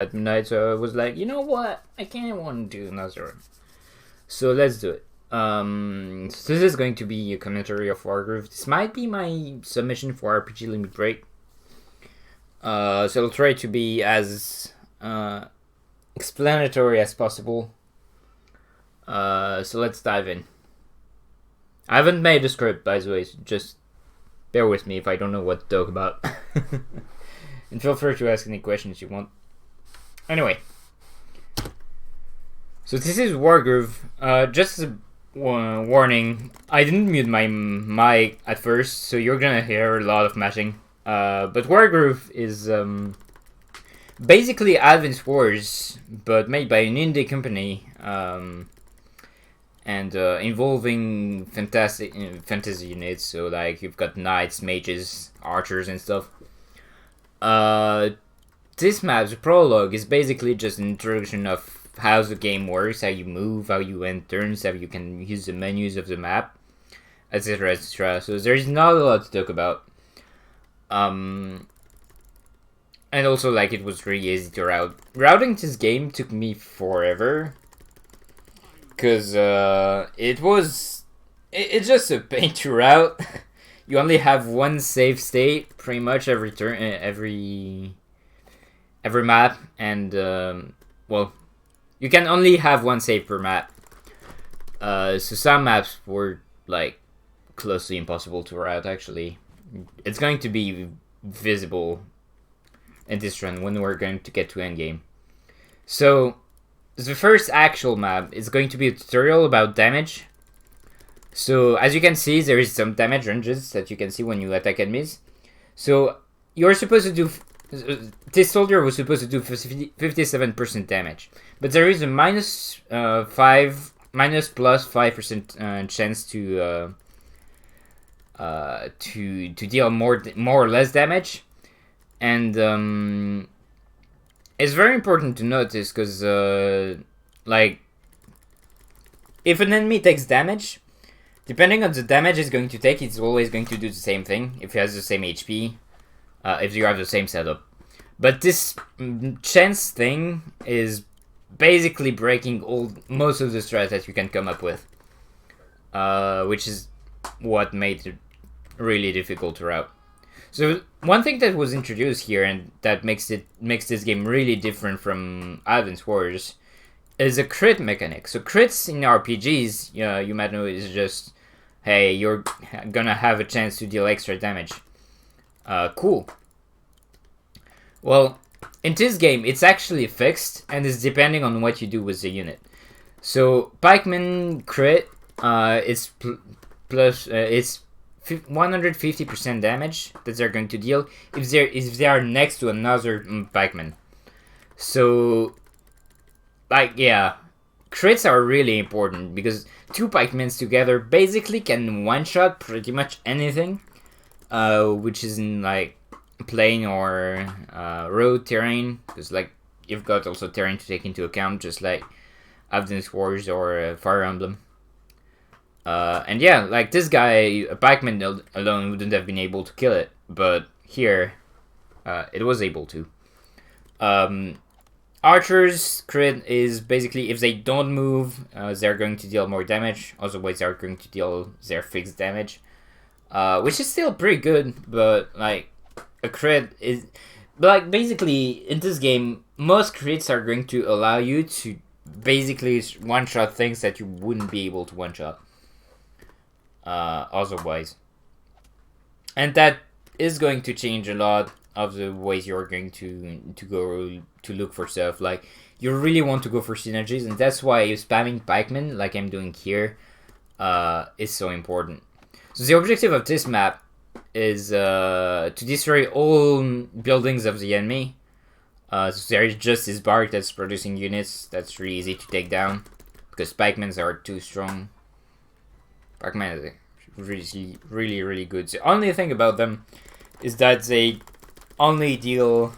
at midnight, so I was like, you know what? I can't want to do another one. So let's do it. So this is going to be a commentary of Wargroove. This might be my submission for RPG Limit Break. So I'll try to be as explanatory as possible. So let's dive in. I haven't made a script, by the way, so just bear with me if I don't know what to talk about. And feel free to ask any questions you want. Anyway. So this is Wargroove. Just a warning, I didn't mute my mic at first, so you're gonna hear a lot of mashing. But Wargroove is basically Advance Wars, but made by an indie company, and involving fantasy units. So like you've got knights, mages, archers, and stuff. This map, the prologue, is basically just an introduction of how the game works, how you move, how you end turns, how you can use the menus of the map, etc., etc. So there's not a lot to talk about. And also, like, it was really easy to route. Routing this game took me forever, because it's just a pain to route. You only have one save state pretty much every turn, every map, and well, you can only have one save per map. So some maps were like closely impossible to route. Actually, it's going to be visible in this run when we're going to get to endgame. So the first actual map is going to be a tutorial about damage. So as you can see, there is some damage ranges that you can see when you attack enemies. So you're supposed to do. This soldier was supposed to do 57% damage, but there is a minus plus 5% chance to deal more or less damage, and it's very important to notice because like if an enemy takes damage, depending on the damage it's going to take, it's always going to do the same thing if it has the same HP. If you have the same setup. But this chance thing is basically breaking most of the strats that you can come up with. Which is what made it really difficult to route. So one thing that was introduced here and that makes this game really different from Advance Wars is a crit mechanic. So crits in RPGs, you might know, is just, hey, you're gonna have a chance to deal extra damage. Cool. Well, in this game, it's actually fixed, and it's depending on what you do with the unit. So, pikeman crit, it's it's 150% damage that they're going to deal if they are next to another pikeman. So, like, yeah, crits are really important because two pikemans together basically can one-shot pretty much anything. Which is in like plain or road terrain, because like you've got also terrain to take into account, just like Advance Wars or Fire Emblem. And yeah, like this guy, a pikeman alone wouldn't have been able to kill it, but here it was able to. Archers crit is basically if they don't move, they're going to deal more damage. Otherwise, they're going to deal their fixed damage. Which is still pretty good, but like a crit is, but like basically in this game, most crits are going to allow you to basically one-shot things that you wouldn't be able to one-shot otherwise, and that is going to change a lot of the ways you're going to go to look for stuff. Like you really want to go for synergies, and that's why spamming pikemen like I'm doing here is so important. So the objective of this map is to destroy all buildings of the enemy. So there is just this bark that's producing units that's really easy to take down because pikemans are too strong. Pikemen are really good. The only thing about them is that they only deal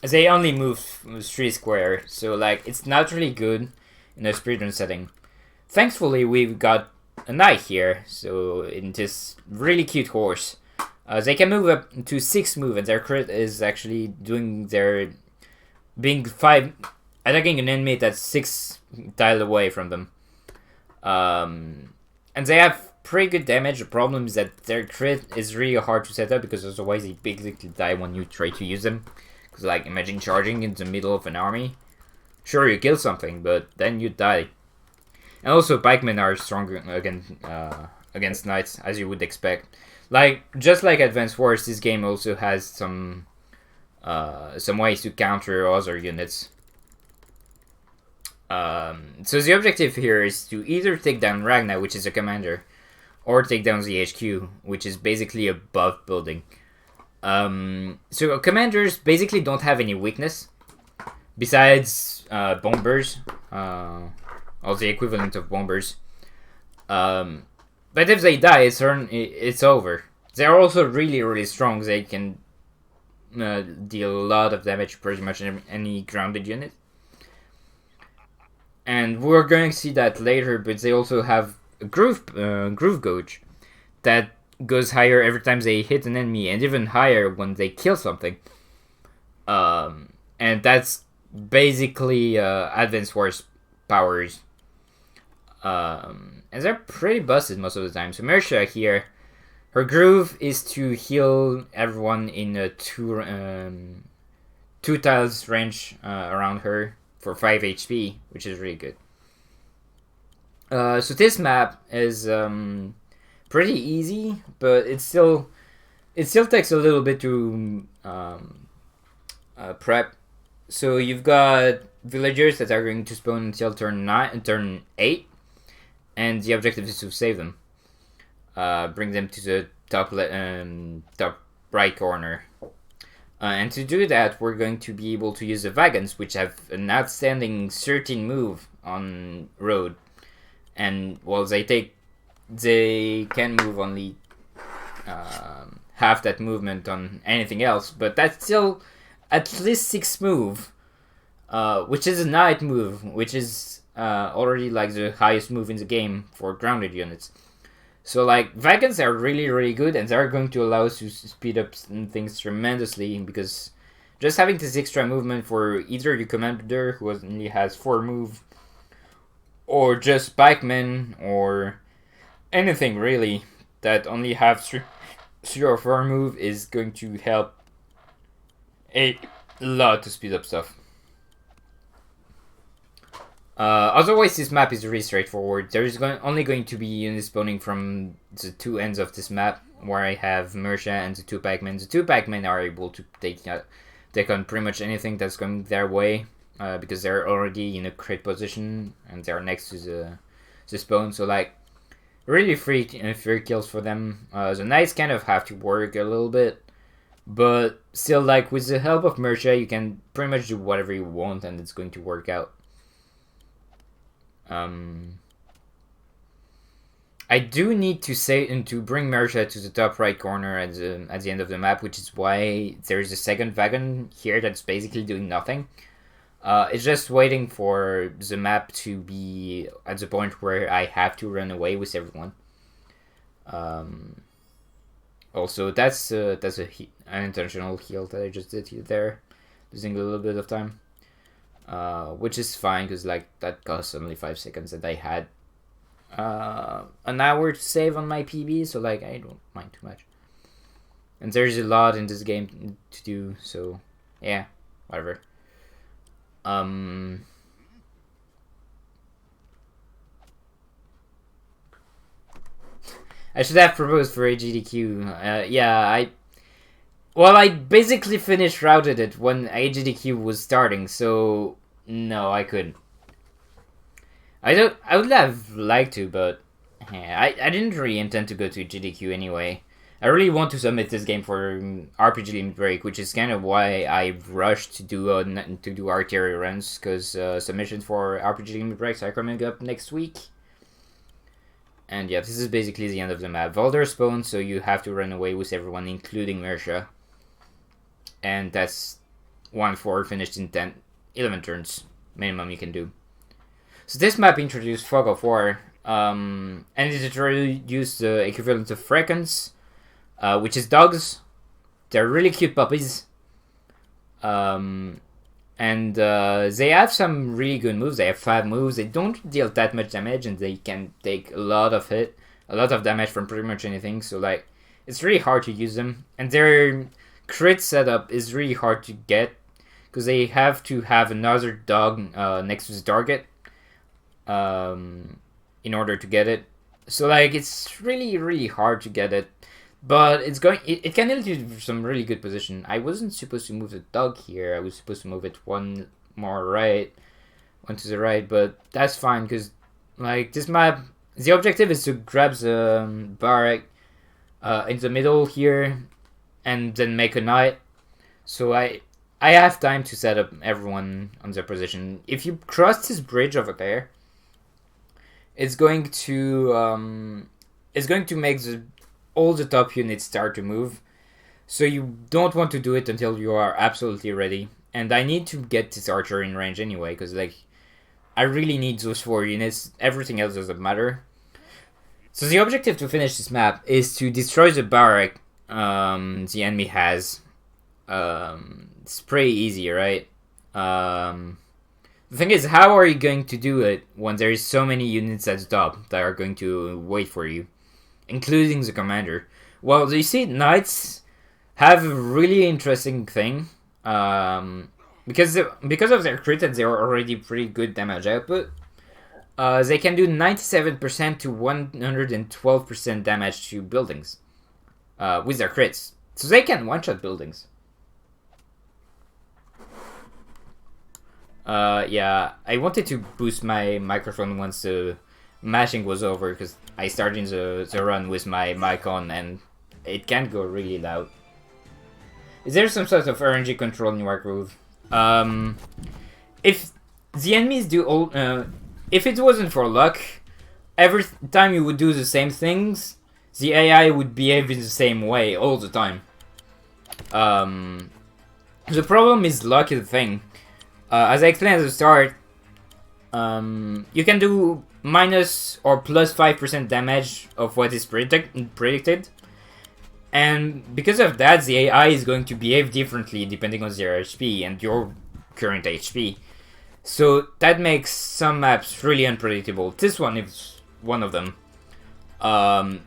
they only move 3 square, so like it's not really good in a speedrun setting. Thankfully, we've got a knight here, so in this really cute horse, they can move up to 6 move, and their crit is actually doing their being attacking an enemy that's 6 tile away from them. And they have pretty good damage. The problem is that their crit is really hard to set up because otherwise they basically die when you try to use them. Because like imagine charging in the middle of an army. Sure, you kill something, but then you die. And also pikemen are stronger against knights, as you would expect. Like just like Advanced Wars, this game also has some ways to counter other units. So the objective here is to either take down Ragna, which is a commander, or take down the HQ, which is basically a buff building. So commanders basically don't have any weakness, besides bombers, or the equivalent of bombers. But if they die, it's over. They're also really, really strong. They can deal a lot of damage to pretty much any grounded unit. And we're going to see that later, but they also have a groove gauge that goes higher every time they hit an enemy, and even higher when they kill something. And that's basically Advanced Wars powers. And they're pretty busted most of the time. So Mersha here, her groove is to heal everyone in a 2 tiles range around her for 5 HP, which is really good. So this map is pretty easy, but it still takes a little bit to prep. So you've got villagers that are going to spawn until turn 8, and the objective is to save them. Bring them to the top right corner. And to do that, we're going to be able to use the wagons, which have an outstanding 13 move on road. And while they can move only half that movement on anything else, but that's still at least 6 move, which is a knight move, which is already like the highest move in the game for grounded units. So like wagons are really, really good, and they're going to allow us to speed up things tremendously, because just having this extra movement for either your commander who only has 4 move, or just pikemen, or anything really that only have 3 or 4 move, is going to help a lot to speed up stuff. Otherwise, this map is really straightforward. There is only going to be units spawning from the 2 ends of this map, where I have Mersha and the 2 pikemen. The 2 pikemen are able to take on pretty much anything that's going their way, because they're already in a crit position and they're next to the spawn. So like, really free kills for them. The knights kind of have to work a little bit, but still, like with the help of Mersha, you can pretty much do whatever you want, and it's going to work out. I do need to bring Mersha to the top right corner at the end of the map, which is why there's a second wagon here that's basically doing nothing. It's just waiting for the map to be at the point where I have to run away with everyone. Also, that's an unintentional heal that I just did there, losing a little bit of time. Which is fine, because like that costs only 5 seconds, and I had an hour to save on my PB, so like I don't mind too much. And there's a lot in this game to do, so yeah, whatever. I should have proposed for AGDQ. Yeah, I basically routed it when AGDQ was starting, so no, I couldn't. I would have liked to, but yeah, I didn't really intend to go to GDQ anyway. I really want to submit this game for RPG Limit Break, which is kind of why I rushed to do artillery runs, because submissions for RPG Limit Breaks are coming up next week. And yeah, this is basically the end of the map. Volder spawned, so you have to run away with everyone, including Mersha. And that's 1-4 finished in 11 turns, minimum you can do. So this map introduced Fog of War, and it introduced the equivalent of Freckens, which is dogs. They're really cute puppies. And they have some really good moves. They have 5 moves. They don't deal that much damage, and they can take a lot of damage from pretty much anything. So like, it's really hard to use them. And their crit setup is really hard to get because they have to have another dog next to the target in order to get it. So like, it's really hard to get it. But it can lead you to some really good position. I wasn't supposed to move the dog here. I was supposed to move it one to the right, but that's fine because like this map, the objective is to grab the barrack in the middle here and then make a knight. So I have time to set up everyone on their position. If you cross this bridge over there, it's going to make all the top units start to move. So you don't want to do it until you are absolutely ready. And I need to get this archer in range anyway, because like, I really need those 4 units. Everything else doesn't matter. So the objective to finish this map is to destroy the barrack the enemy has. It's pretty easy, right? The thing is, how are you going to do it when there is so many units at the top that are going to wait for you? Including the commander. Well, you see, knights have a really interesting thing. Because of their crit and they're already pretty good damage output. They can do 97% to 112% damage to buildings. With their crits. So they can one-shot buildings. Yeah, I wanted to boost my microphone once the mashing was over, because I started the run with my mic on and it can go really loud. Is there some sort of RNG control in Wargroove? If the enemies do all, if it wasn't for luck, every time you would do the same things, the AI would behave in the same way all the time. The problem is luck is the thing. As I explained at the start, you can do minus or plus 5% damage of what is predicted. And because of that, the AI is going to behave differently depending on their HP and your current HP. So that makes some maps really unpredictable. This one is one of them.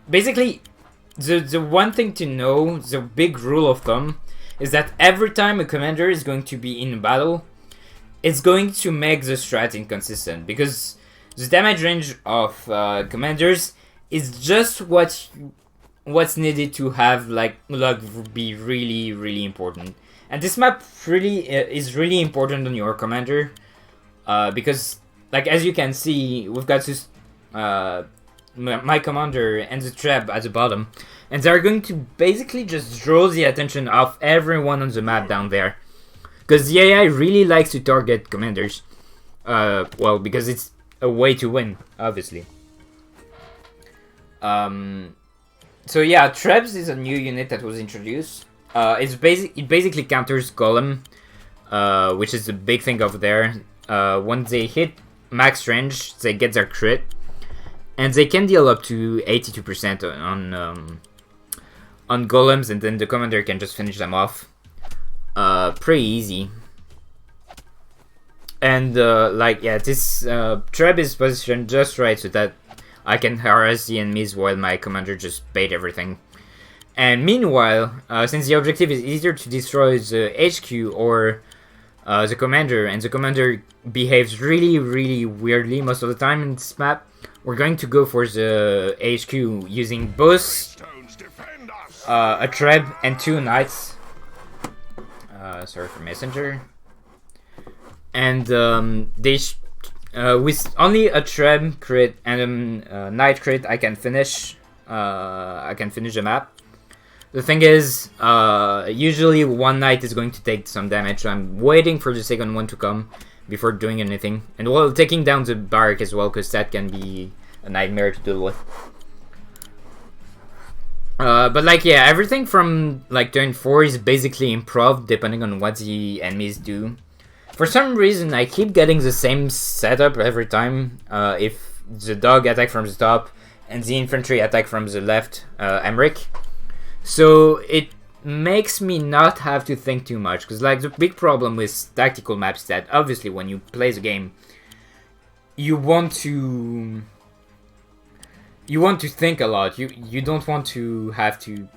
Basically, the one thing to know, the big rule of thumb, is that every time a commander is going to be in battle, it's going to make the strat inconsistent, because the damage range of commanders is just what's needed to have like luck be really important. And this map really is really important on your commander, because like, as you can see, we've got this my commander and the Trebs at the bottom, and they're going to basically just draw the attention of everyone on the map down there. Because the AI really likes to target commanders. Well, because it's a way to win, obviously. So yeah, Trebs is a new unit that was introduced. It basically counters Golem, which is the big thing over there. Once they hit max range, they get their crit. And they can deal up to 82% on Golems, and then the commander can just finish them off. Pretty easy. And like, yeah, this Trebs is positioned just right so that I can harass the enemies while my commander just bait everything. And meanwhile, since the objective is either to destroy the HQ or the commander, and the commander behaves really weirdly most of the time in this map, we're going to go for the HQ using both a Trebs and 2 knights. Sorry for messenger. And with only a Trebs crit and a knight crit, I can finish the map. The thing is, usually one knight is going to take some damage, so I'm waiting for the second one to come before doing anything. And while taking down the barrack as well, because that can be a nightmare to deal with. But like, yeah, everything from like turn 4 is basically improv depending on what the enemies do. For some reason, I keep getting the same setup every time. If the dog attack from the top and the infantry attack from the left, Emmerich. So makes me not have to think too much, because like the big problem with tactical maps is that obviously when you play the game, you want to think a lot. You don't want to have to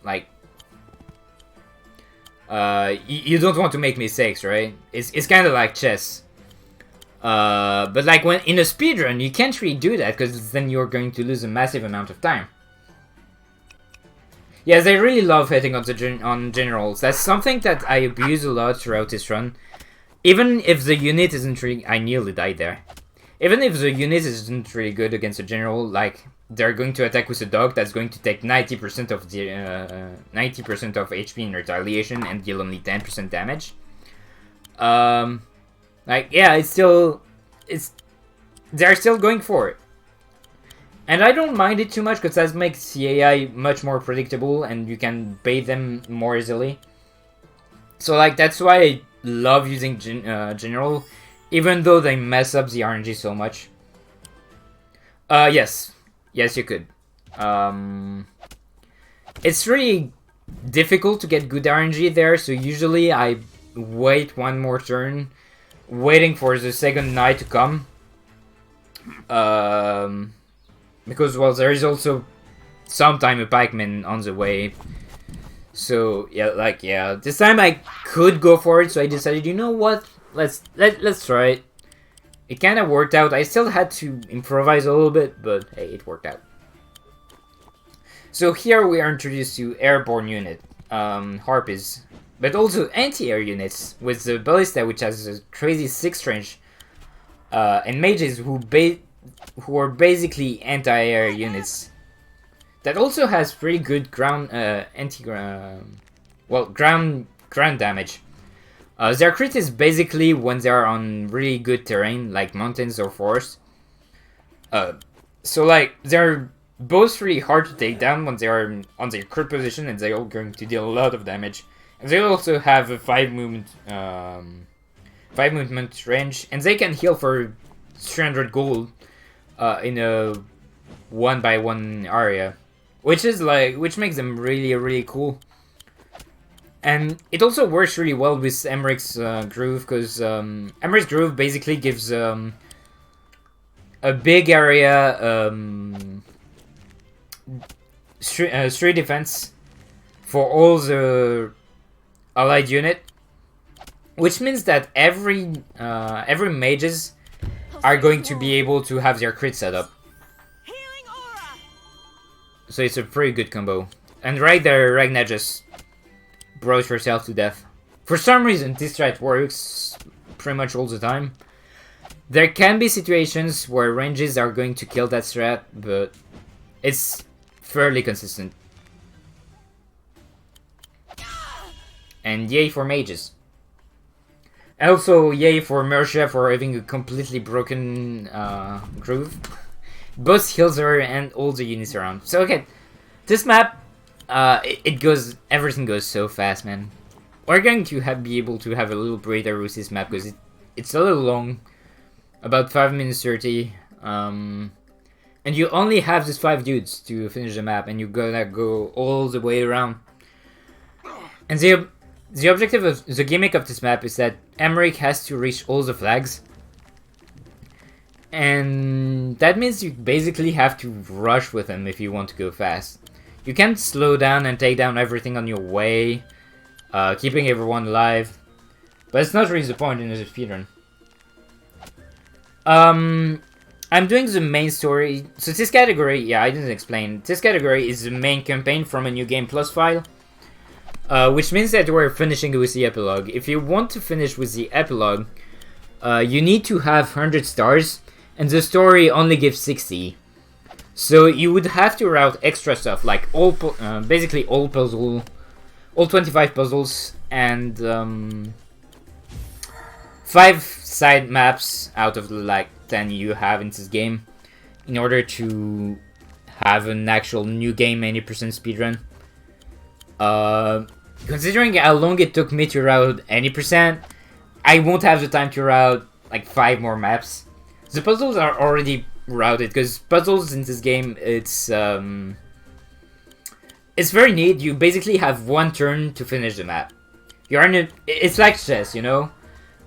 like you don't want to make mistakes, right? It's kind of like chess. But like when in a speedrun, you can't really do that because then you're going to lose a massive amount of time. Yes, I really love hitting on on generals. That's something that I abuse a lot throughout this run. Even if the unit isn't really... I nearly died there. Even if the unit isn't really good against a general, like they're going to attack with a dog that's going to take 90% of the 90% of HP in retaliation and deal only 10% damage. Like yeah, they're still going for it. And I don't mind it too much because that makes the AI much more predictable and you can bait them more easily. So like that's why I love using General, even though they mess up the RNG so much. Yes you could. It's really difficult to get good RNG there, so usually I wait one more turn, waiting for the second knight to come. Because, well, there is also sometime a pikeman on the way. So, yeah, this time I could go for it, so I decided, you know what, let's try it. It kind of worked out. I still had to improvise a little bit, but hey, it worked out. So here we are introduced to airborne unit, harpies, but also anti-air units, with the ballista, which has a crazy 6 range, and mages who are basically anti-air units. That also has pretty good ground ground damage. Their crit is basically when they are on really good terrain, like mountains or forests. So like they're both really hard to take down when they are on their crit position, and they are going to deal a lot of damage. And they also have a 5 movement range, and they can heal for 300 gold. In a 1x1 area, which makes them really cool. And it also works really well with Emmerich's Groove, because Emmerich's Groove basically gives a big area 3 defense for all the allied unit, which means that every mages are going to be able to have their crit set up. So it's a pretty good combo. And right there, Ragna just brought herself to death. For some reason, this strat works pretty much all the time. There can be situations where ranges are going to kill that strat, but it's fairly consistent. And yay for mages. Also, yay for Mercia for having a completely broken groove. Both heals her and all the units around. So okay, this map, everything goes so fast, man. We're going to be able to have a little breather with this map because it's a little long, about 5 minutes 30. And you only have these 5 dudes to finish the map, and you're gonna go all the way around. And the objective of the gimmick of this map is that Emmerich has to reach all the flags. And that means you basically have to rush with him if you want to go fast. You can't slow down and take down everything on your way, keeping everyone alive. But it's not really the point in a speedrun. I'm doing the main story. So this category, yeah, I didn't explain. This category is the main campaign from a New Game Plus file. Which means that we're finishing with the epilogue. If you want to finish with the epilogue, you need to have 100 stars, and the story only gives 60. So you would have to route extra stuff, like basically all 25 puzzles, and 5 side maps out of the like 10 you have in this game, in order to have an actual New Game 80% speedrun. Considering how long it took me to route 80%, I won't have the time to route like 5 more maps. The puzzles are already routed, because puzzles in this game, it's it's very neat. You basically have one turn to finish the map. You're in a, it's like chess, you know?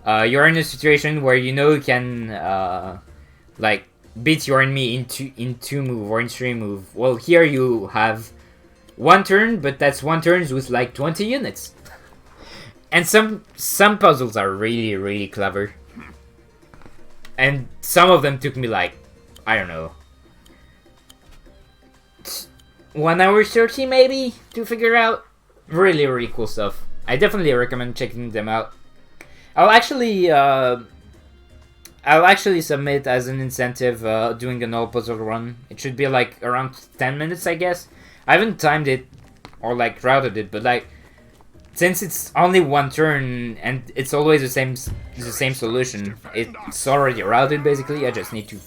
You're in a situation where you know you can, like, beat your enemy in 2 move or in 3 move. Well, here you have one turn, but that's one turn with like 20 units. And some puzzles are really, really clever. And some of them took me like, I don't know, 1 hour 30 maybe to figure out. Really, really cool stuff. I definitely recommend checking them out. I'll actually submit as an incentive doing an all puzzle run. It should be like around 10 minutes, I guess. I haven't timed it or like routed it, but like since it's only one turn and it's always the same solution, it's already routed basically. I just need to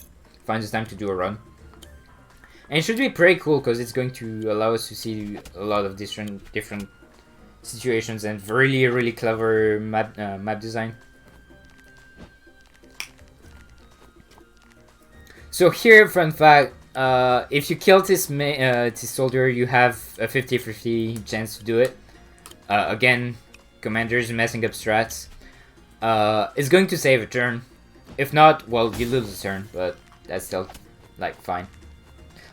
find the time to do a run. And it should be pretty cool because it's going to allow us to see a lot of different situations and really, really clever map design. So here, fun fact, if you kill this soldier, you have a 50-50 chance to do it. Again, commanders messing up strats. It's going to save a turn. If not, well, you lose a turn, but that's still, like, fine.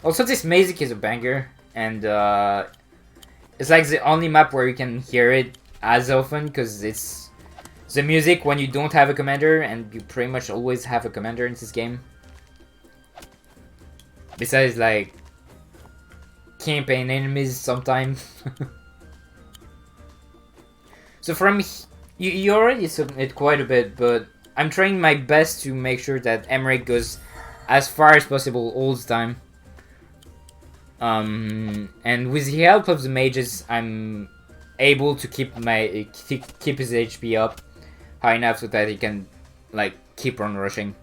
Also, this music is a banger, and it's like the only map where you can hear it as often, because it's the music when you don't have a commander, and you pretty much always have a commander in this game. Besides, like, campaign enemies sometimes. So from you already submit quite a bit, but I'm trying my best to make sure that Emmerich goes as far as possible all the time. And with the help of the mages, I'm able to keep his HP up high enough so that he can like keep on rushing.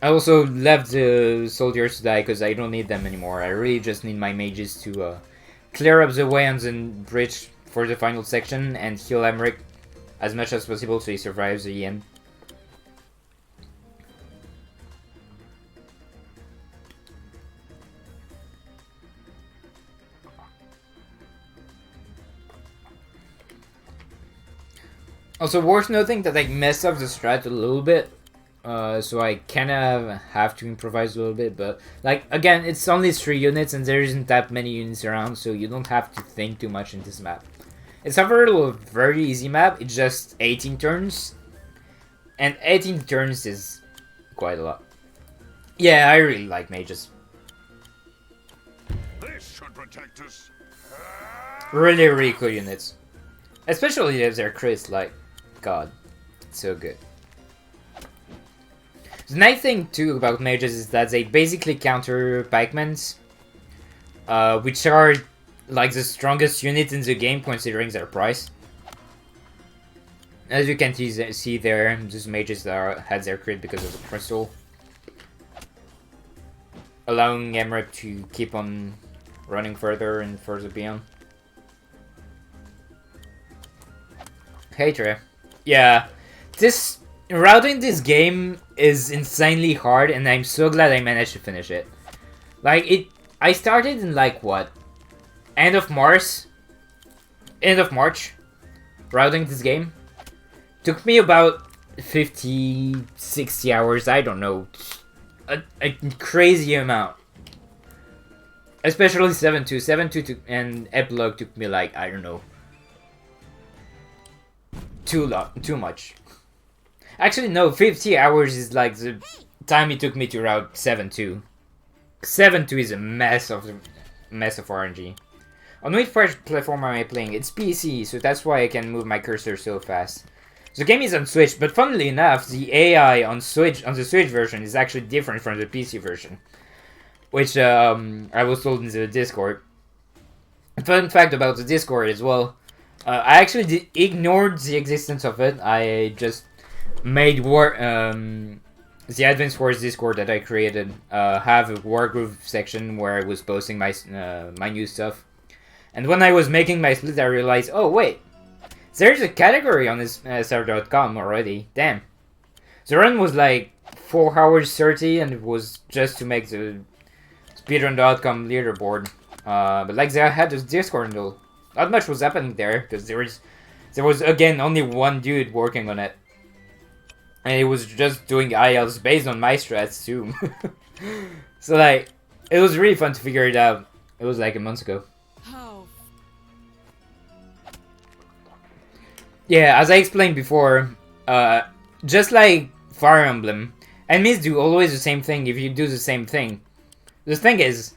I also left the soldiers to die because I don't need them anymore. I really just need my mages to clear up the way on the bridge for the final section and heal Emmerich as much as possible so he survives the end. Also worth noting that I messed up the strat a little bit. So I kind of have to improvise a little bit, but like again, it's only 3 units and there isn't that many units around, so you don't have to think too much in this map. It's overall a very easy map. It's just 18 turns, and 18 turns is quite a lot. Yeah, I really like mages. This should protect us. Really, really cool units, especially if they're crits. Like, God, it's so good. The nice thing too about mages is that they basically counter pikemans, which are like the strongest unit in the game considering their price. As you can see there, these mages had their crit because of the crystal, allowing Emmerich to keep on running further and further beyond. Hey Trey. Yeah, routing this game is insanely hard, and I'm so glad I managed to finish it. Like, I started in, like, what? End of March, routing this game. Took me about 50, 60 hours, I don't know. A crazy amount. Especially 7.2. 7.2 and Epilogue took me, like, I don't know. Too much. Actually, no, 50 hours is like the time it took me to route 7.2. 7.2 is a mess of RNG. On which platform am I playing? It's PC, so that's why I can move my cursor so fast. The game is on Switch, but funnily enough, the AI on the Switch version is actually different from the PC version, which I was told in the Discord. Fun fact about the Discord as well. I actually ignored the existence of it. I just made the Advanced Wars Discord that I created have a Wargroove section where I was posting my new stuff. And when I was making my split, I realized, oh wait, there's a category on this server.com already. Damn. The run was like 4 hours 30, and it was just to make the speedrun.com leaderboard. But like they had this Discord though. Not much was happening there because there was again only one dude working on it. And he was just doing ILs based on my strats too. So like it was really fun to figure it out. It was like a month ago. Yeah, as I explained before, just like Fire Emblem, enemies do always the same thing if you do the same thing. The thing is,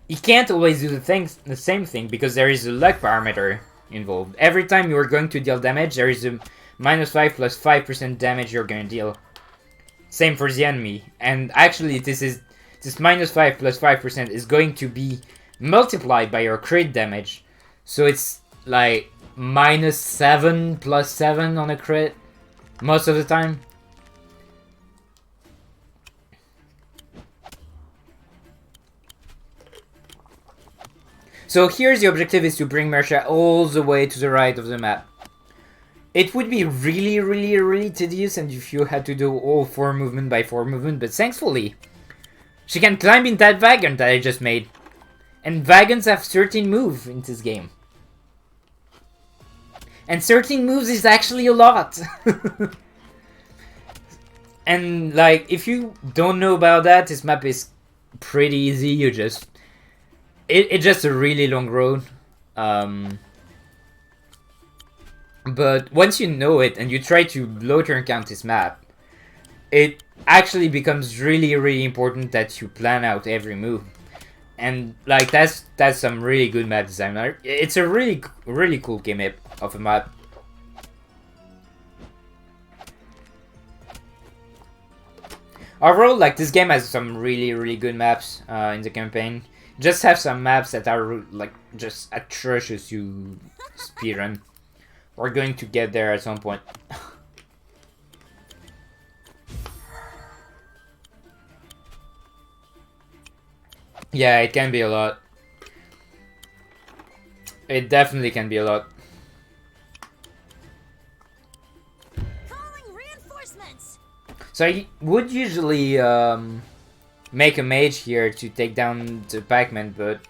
you can't always do the same thing because there is a luck parameter involved. Every time you are going to deal damage, there is a -5 plus 5% damage you're going to deal. Same for the enemy. And actually, this -5 plus 5% is going to be multiplied by your crit damage. So it's like -7 plus 7 on a crit most of the time. So here's the objective, is to bring Mersha all the way to the right of the map. It would be really tedious and if you had to do all 4 movement by 4 movement, but thankfully she can climb in that wagon that I just made. And wagons have 13 moves in this game. And 13 moves is actually a lot. And like, if you don't know about that, this map is pretty easy. You just... It's just a really long road. But once you know it and you try to low turn count this map, it actually becomes really important that you plan out every move. And like that's some really good map design. It's a really cool gimmick of a map. Overall, like, this game has some really good maps in the campaign. Just have some maps that are like just atrocious to speedrun. We're going to get there at some point. Yeah, it can be a lot. It definitely can be a lot. Calling reinforcements. So I would usually make a mage here to take down the Pac-Man, but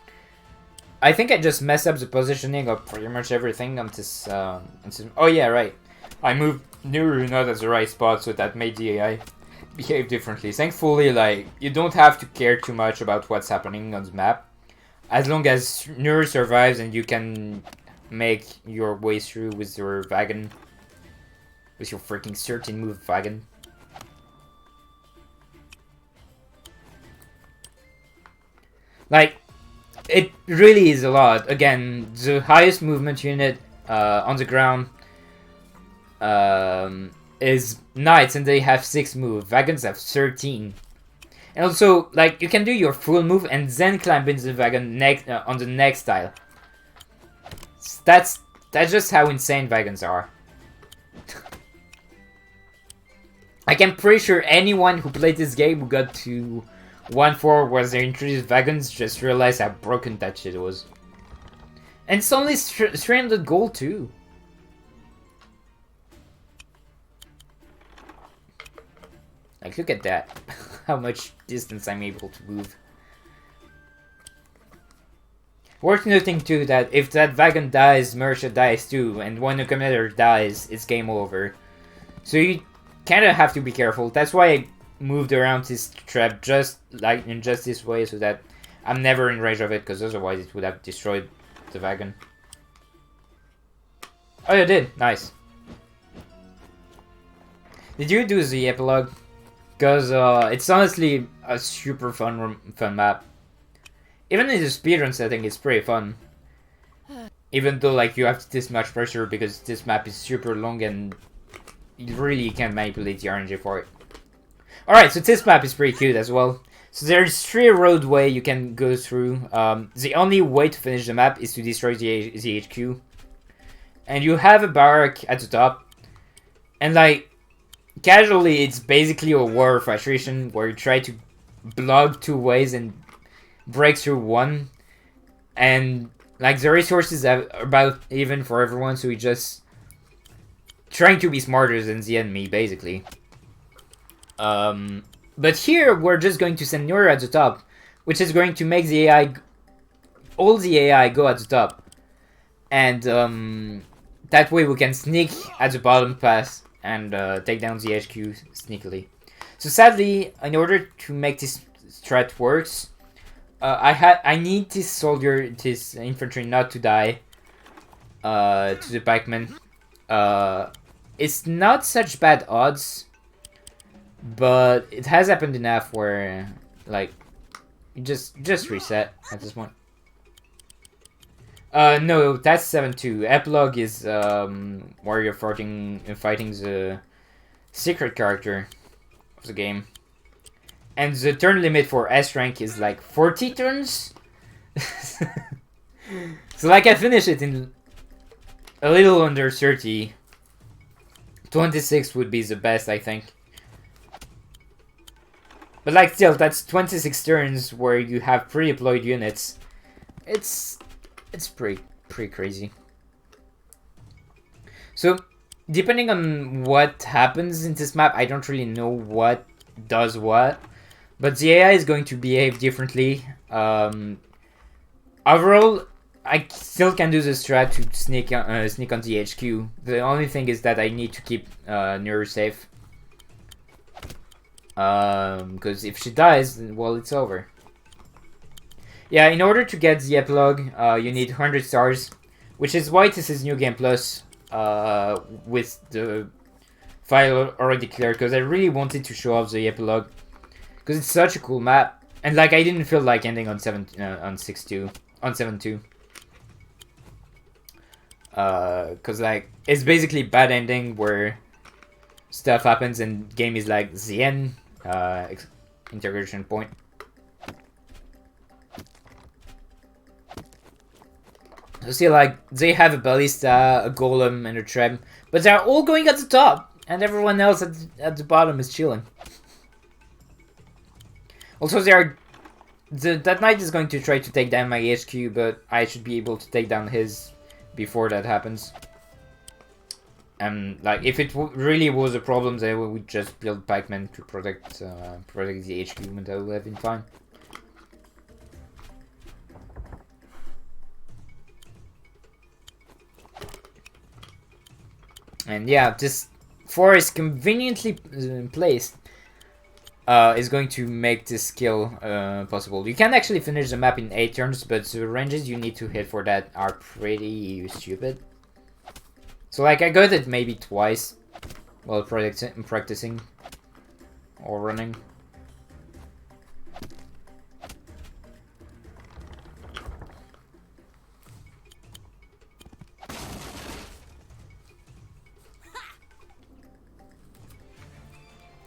I think I just messed up the positioning of pretty much everything on this. Oh yeah, right. I moved Nuru not at the right spot, so that made the AI behave differently. Thankfully, like, you don't have to care too much about what's happening on the map, as long as Nuru survives and you can make your way through with your wagon, with your freaking 13 move wagon. Like, it really is a lot. Again, the highest movement unit on the ground is knights, and they have 6 moves. Wagons have 13. And also, like, you can do your full move and then climb into the wagon on the next tile. That's just how insane wagons are. Like, I'm pretty sure anyone who played this game who got to 1-4 where they introduced wagons just realized how broken that shit was. And it's only 300 gold too. Like, look at that. How much distance I'm able to move. Worth noting too that if that wagon dies, Mersha dies too, and when the commander dies, it's game over. So you kinda have to be careful. That's why I moved around this trap just like in just this way, so that I'm never in range of it, because otherwise it would have destroyed the wagon. Oh, you did? Nice. Did you do the epilogue? Because it's honestly a super fun map. Even in the speedrun setting, it's pretty fun. Even though, like, you have this much pressure because this map is super long and you really can't manipulate the RNG for it. Alright, so this map is pretty cute as well. So there's 3 roadway you can go through. The only way to finish the map is to destroy the HQ. And you have a barrack at the top. And, like, casually, it's basically a war of attrition where you try to block 2 ways and break through 1. And, like, the resources are about even for everyone, so we just trying to be smarter than the enemy, basically. But here, we're just going to send Nura at the top, which is going to make the AI, all the AI go at the top. And that way we can sneak at the bottom pass and take down the HQ sneakily. So sadly, in order to make this strat works, I need this soldier, this infantry not to die to the pikeman. It's not such bad odds, but it has happened enough where like you just reset at this point. No, that's 7-2. Epilogue is where you're fighting the secret character of the game. And the turn limit for S rank is like 40 turns. So like I finished it in a little under 30. 26 would be the best, I think. But like still, that's 26 turns where you have pre-deployed units. It's pretty crazy. So depending on what happens in this map, I don't really know what does what, but the AI is going to behave differently. Overall, I still can do the strat to sneak on the HQ. The only thing is that I need to keep Nero safe. Because if she dies, then, well, it's over. Yeah, in order to get the epilogue, you need 100 stars, which is why this is New Game Plus with the file already cleared, because I really wanted to show off the epilogue, because it's such a cool map, and like I didn't feel like ending on 7-2, because like it's basically bad ending where stuff happens and game is like the end integration point. So see, like, they have a ballista, a golem, and a treb, but they're all going at the top, and everyone else at the bottom is chilling. Also, that knight is going to try to take down my HQ, but I should be able to take down his before that happens. And like, if it really was a problem, they would just build pikemen to protect the HQ, and that would have been fine. And yeah, this forest conveniently placed is going to make this skill possible. You can actually finish the map in 8 turns, but the ranges you need to hit for that are pretty stupid. So like I got it maybe twice while practicing or running.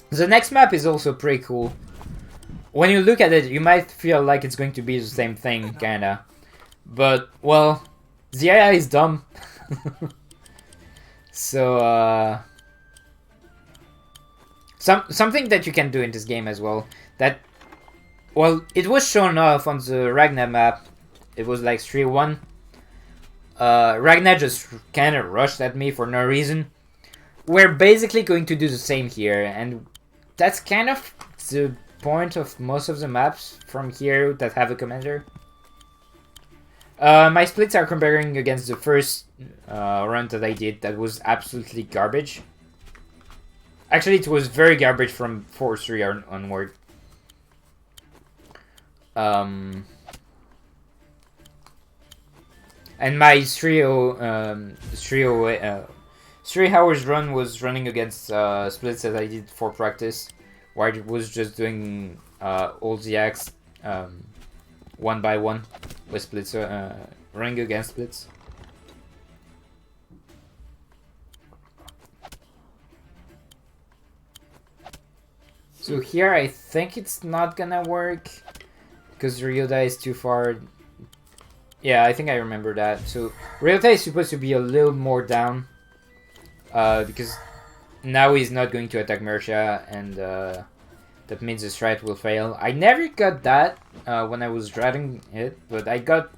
The next map is also pretty cool. When you look at it, you might feel like it's going to be the same thing, kinda. But, well, the AI is dumb. So, something that you can do in this game as well, that, well, it was shown off on the Ragnar map. It was like 3-1. Ragnar just kinda rushed at me for no reason. We're basically going to do the same here, and that's kind of the point of most of the maps from here that have a commander. My splits are comparing against the first run that I did that was absolutely garbage. Actually, it was very garbage from 4-3 onward. And my 3 hours run was running against splits that I did for practice, where it was just doing all the acts one by one with splits, running against splits. So here I think it's not gonna work because Ryota is too far. Yeah, I think I remember that. So Ryota is supposed to be a little more down. Because now he's not going to attack Mercia, and that means the strat will fail. I never got that when I was driving it, but I got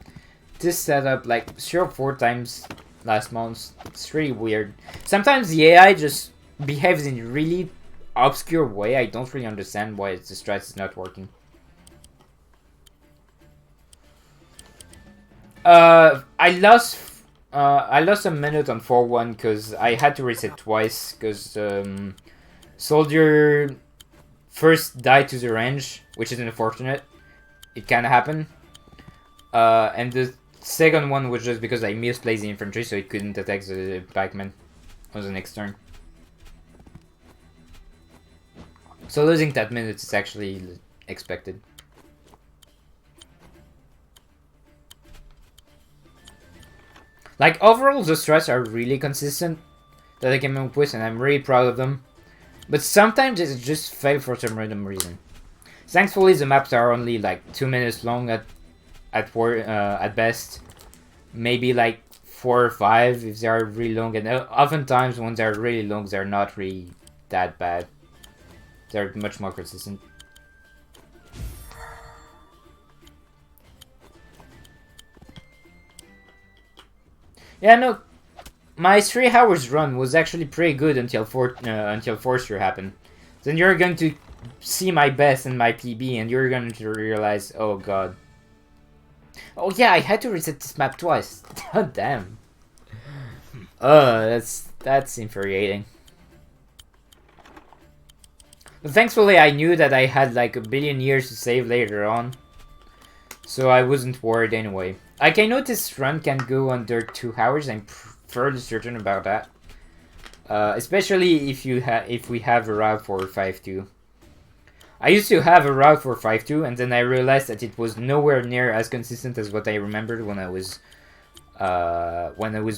this setup like 3 or 4 times last month. It's really weird. Sometimes the AI just behaves in a really obscure way. I don't really understand why the strat is not working. I lost a minute on 4-1 because I had to reset twice because soldier first died to the range, which is unfortunate. It can happen. And the second one was just because I misplaced the infantry, so it couldn't attack the pikeman on the next turn. So losing that minute is actually expected. Like, overall, the strats are really consistent that I came up with, and I'm really proud of them. But sometimes it just fail for some random reason. Thankfully, the maps are only like 2 minutes long at best. Maybe like 4 or 5 if they are really long. And oftentimes, when they're really long, they're not really that bad. They're much more consistent. Yeah, no, my 3 hours run was actually pretty good until Forster happened. Then you're going to see my best and my PB, and you're going to realize, oh god. Oh yeah, I had to reset this map twice. God damn. That's infuriating. But thankfully, I knew that I had like a billion years to save later on, so I wasn't worried anyway. Like, I know this run can go under 2 hours. I'm fairly certain about that. Especially if we have a route for 5-2. I used to have a route for 5-2, and then I realized that it was nowhere near as consistent as what I remembered when I was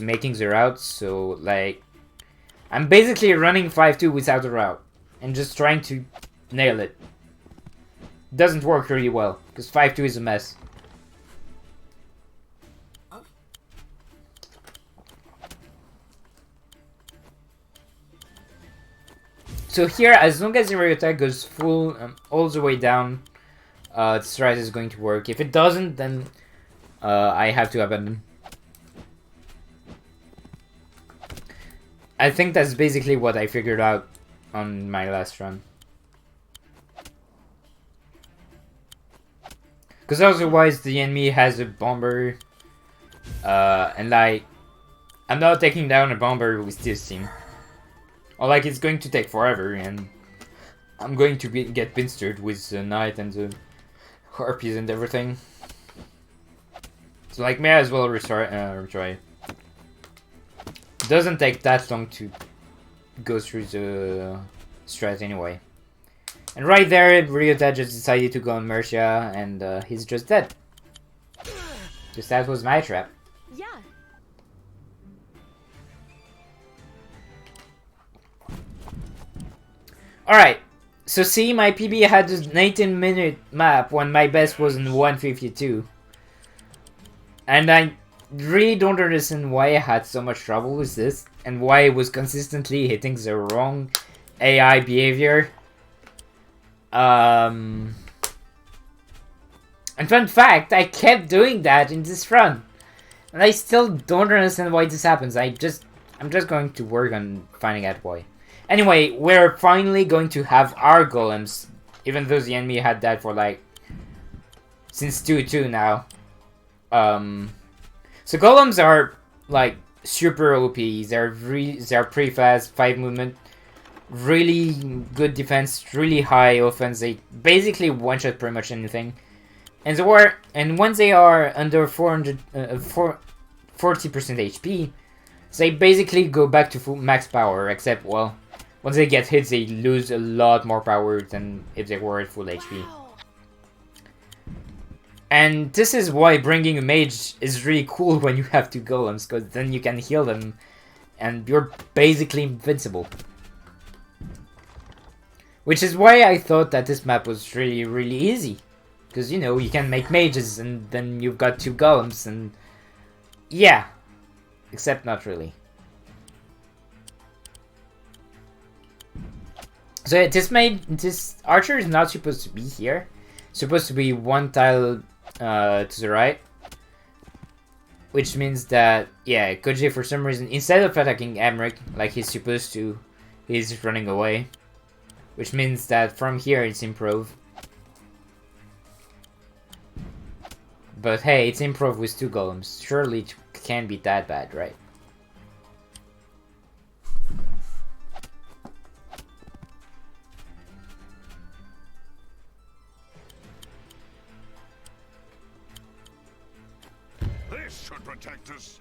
making the route. So like, I'm basically running 5-2 without a route and just trying to nail it. Doesn't work really well because 5-2 is a mess. So here, as long as the area attack goes full all the way down, the strat is going to work. If it doesn't, then I have to abandon. I think that's basically what I figured out on my last run. Because otherwise the enemy has a bomber, and like, I'm not taking down a bomber with this team. Or like, it's going to take forever, and I'm going to get pinstered with the knight and the harpies and everything. So like, may as well retry. It doesn't take that long to go through the strat anyway. And right there, Ryota just decided to go on Mercia, and he's just dead. Because that was my trap. Yeah. Alright, so see, my PB had an 18-minute map when my best was in 152. And I really don't understand why I had so much trouble with this, and why I was consistently hitting the wrong AI behavior. And fun fact, I kept doing that in this run. And I still don't understand why this happens. I'm just going to work on finding out why. Anyway, we're finally going to have our golems, even though the enemy had that for like since 2-2 now. So golems are like super OP. They're pretty fast, 5 movement, really good defense, really high offense. They basically one-shot pretty much anything. And when they are under 40% HP, they basically go back to full max power, except, well, once they get hit, they lose a lot more power than if they were at full HP. And this is why bringing a mage is really cool when you have 2 golems, because then you can heal them, and you're basically invincible. Which is why I thought that this map was really, really easy. Because, you know, you can make mages, and then you've got 2 golems, and... yeah. Except not really. So this archer is not supposed to be here. It's supposed to be 1 tile to the right. Which means that, yeah, Koji for some reason, instead of attacking Emmerich like he's supposed to, he's running away. Which means that from here it's improv. But hey, it's improv with 2 golems. Surely it can't be that bad, right? This should protect us.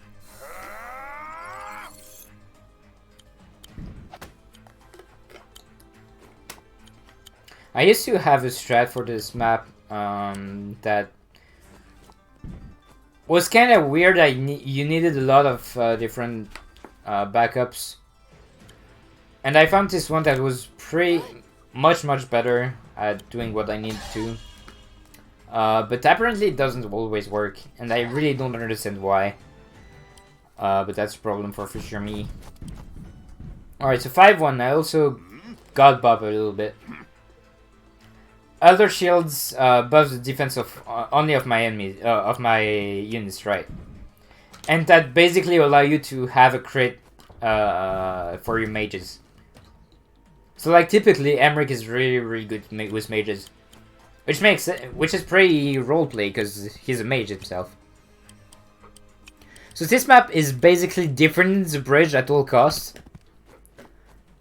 I used to have a strat for this map that was kind of weird. You needed a lot of different backups, and I found this one that was pretty much better at doing what I need to. But apparently it doesn't always work, and I really don't understand why. But that's a problem for future me. Alright, so 5-1. I also got buffed a little bit. Elder Shields buffs the defense of only of my enemies, of my units, right? And that basically allow you to have a crit for your mages. So like typically, Emmerich is really good with mages, which is pretty roleplay because he's a mage himself. So this map is basically defending the bridge at all costs.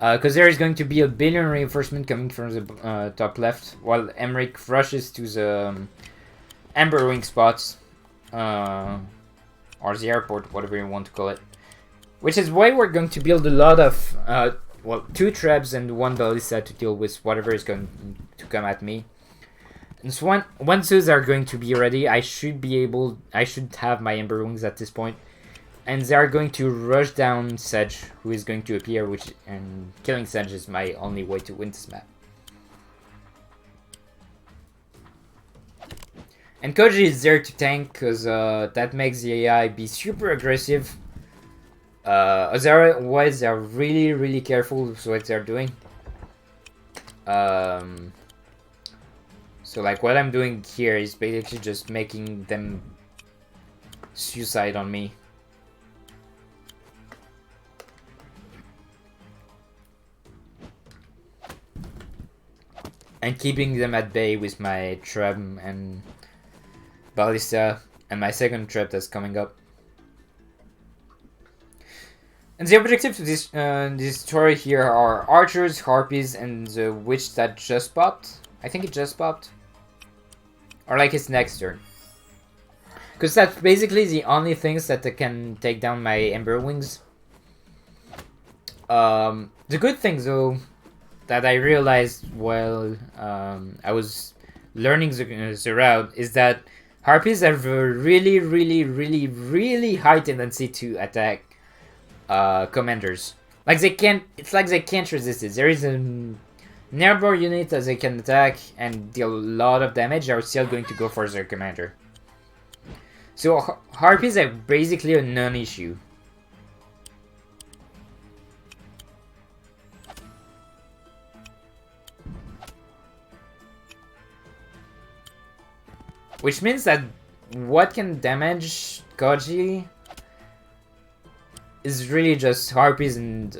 Because there is going to be a billion reinforcement coming from the top left, while Emmerich rushes to the Amber Wing spots, or the airport, whatever you want to call it. Which is why we're going to build a lot of, well, 2 Trebs and 1 Ballista to deal with whatever is going to come at me. And so once those are going to be ready, I should have my Amber Wings at this point. And they are going to rush down Sedge, who is going to appear, and killing Sedge is my only way to win this map. And Koji is there to tank, because that makes the AI be super aggressive. Otherwise, they are really careful with what they're doing. So like what I'm doing here is basically just making them suicide on me. And keeping them at bay with my Treb and Ballista and my second Treb that's coming up. And the objective to this story here are archers, harpies, and the witch that just popped. I think it just popped. Or like its next turn. Because that's basically the only things that can take down my Ember Wings. The good thing though, that I realized while I was learning the route, is that harpies have a really high tendency to attack commanders. Like it's like they can't resist it. There is a nearby unit that they can attack and deal a lot of damage. They are still going to go for their commander. So harpies are basically a non-issue. Which means that what can damage Koji is really just harpies and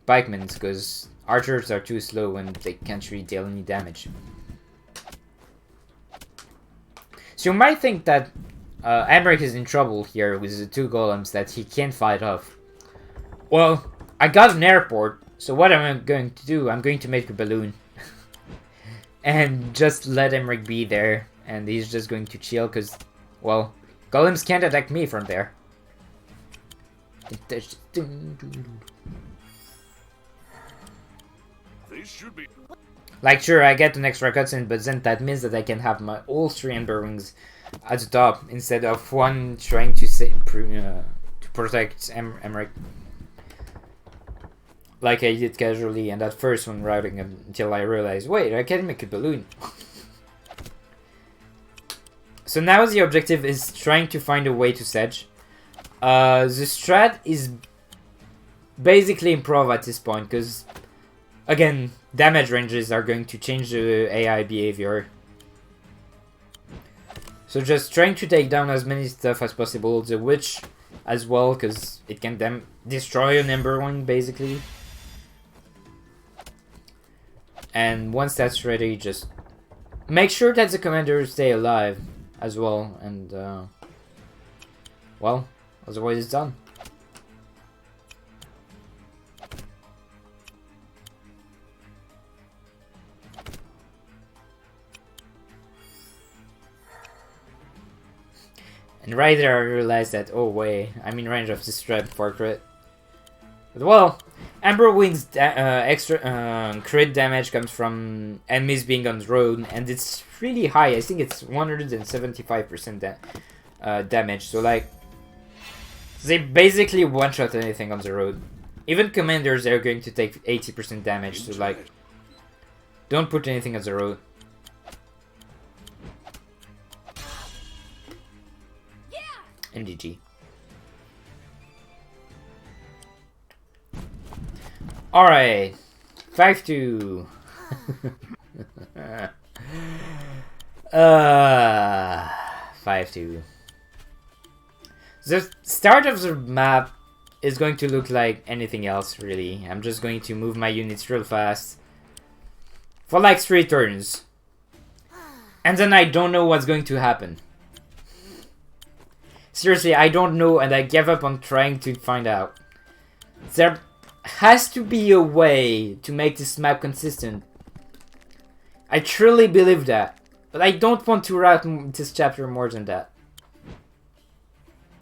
pikemen, because archers are too slow and they can't really deal any damage. So you might think that Emmerich is in trouble here with the 2 golems that he can't fight off. Well, I got an airport, so what am I going to do? I'm going to make a balloon. And just let Emmerich be there. And he's just going to chill because, well, golems can't attack me from there. Like, sure, I get an extra cutscene, but then that means that I can have my all 3 Ember Wings at the top instead of one trying to protect Emmerich. Like I did casually, and at first when routing until I realized, wait, I can make a balloon. So now the objective is trying to find a way to Sedge. The strat is basically improv at this point, because, again, damage ranges are going to change the AI behavior. So just trying to take down as many stuff as possible. The witch as well, because it can destroy an Ember Wing, basically. And once that's ready, just make sure that the commanders stay alive. as well, and well, otherwise it's done. And right there I realized that, oh wait, I'm in range of this trap for crit. But well, Amber Wing's extra crit damage comes from enemies being on the road, and it's really high. I think it's 175% damage. So like, they basically one-shot anything on the road. Even commanders are going to take 80% damage. So like, don't put anything on the road. MDG. Alright. 5-2. 5-2. The start of the map is going to look like anything else, really. I'm just going to move my units real fast. For like 3 turns. And then I don't know what's going to happen. Seriously, I don't know, and I gave up on trying to find out. There has to be a way to make this map consistent. I truly believe that. But I don't want to route this chapter more than that.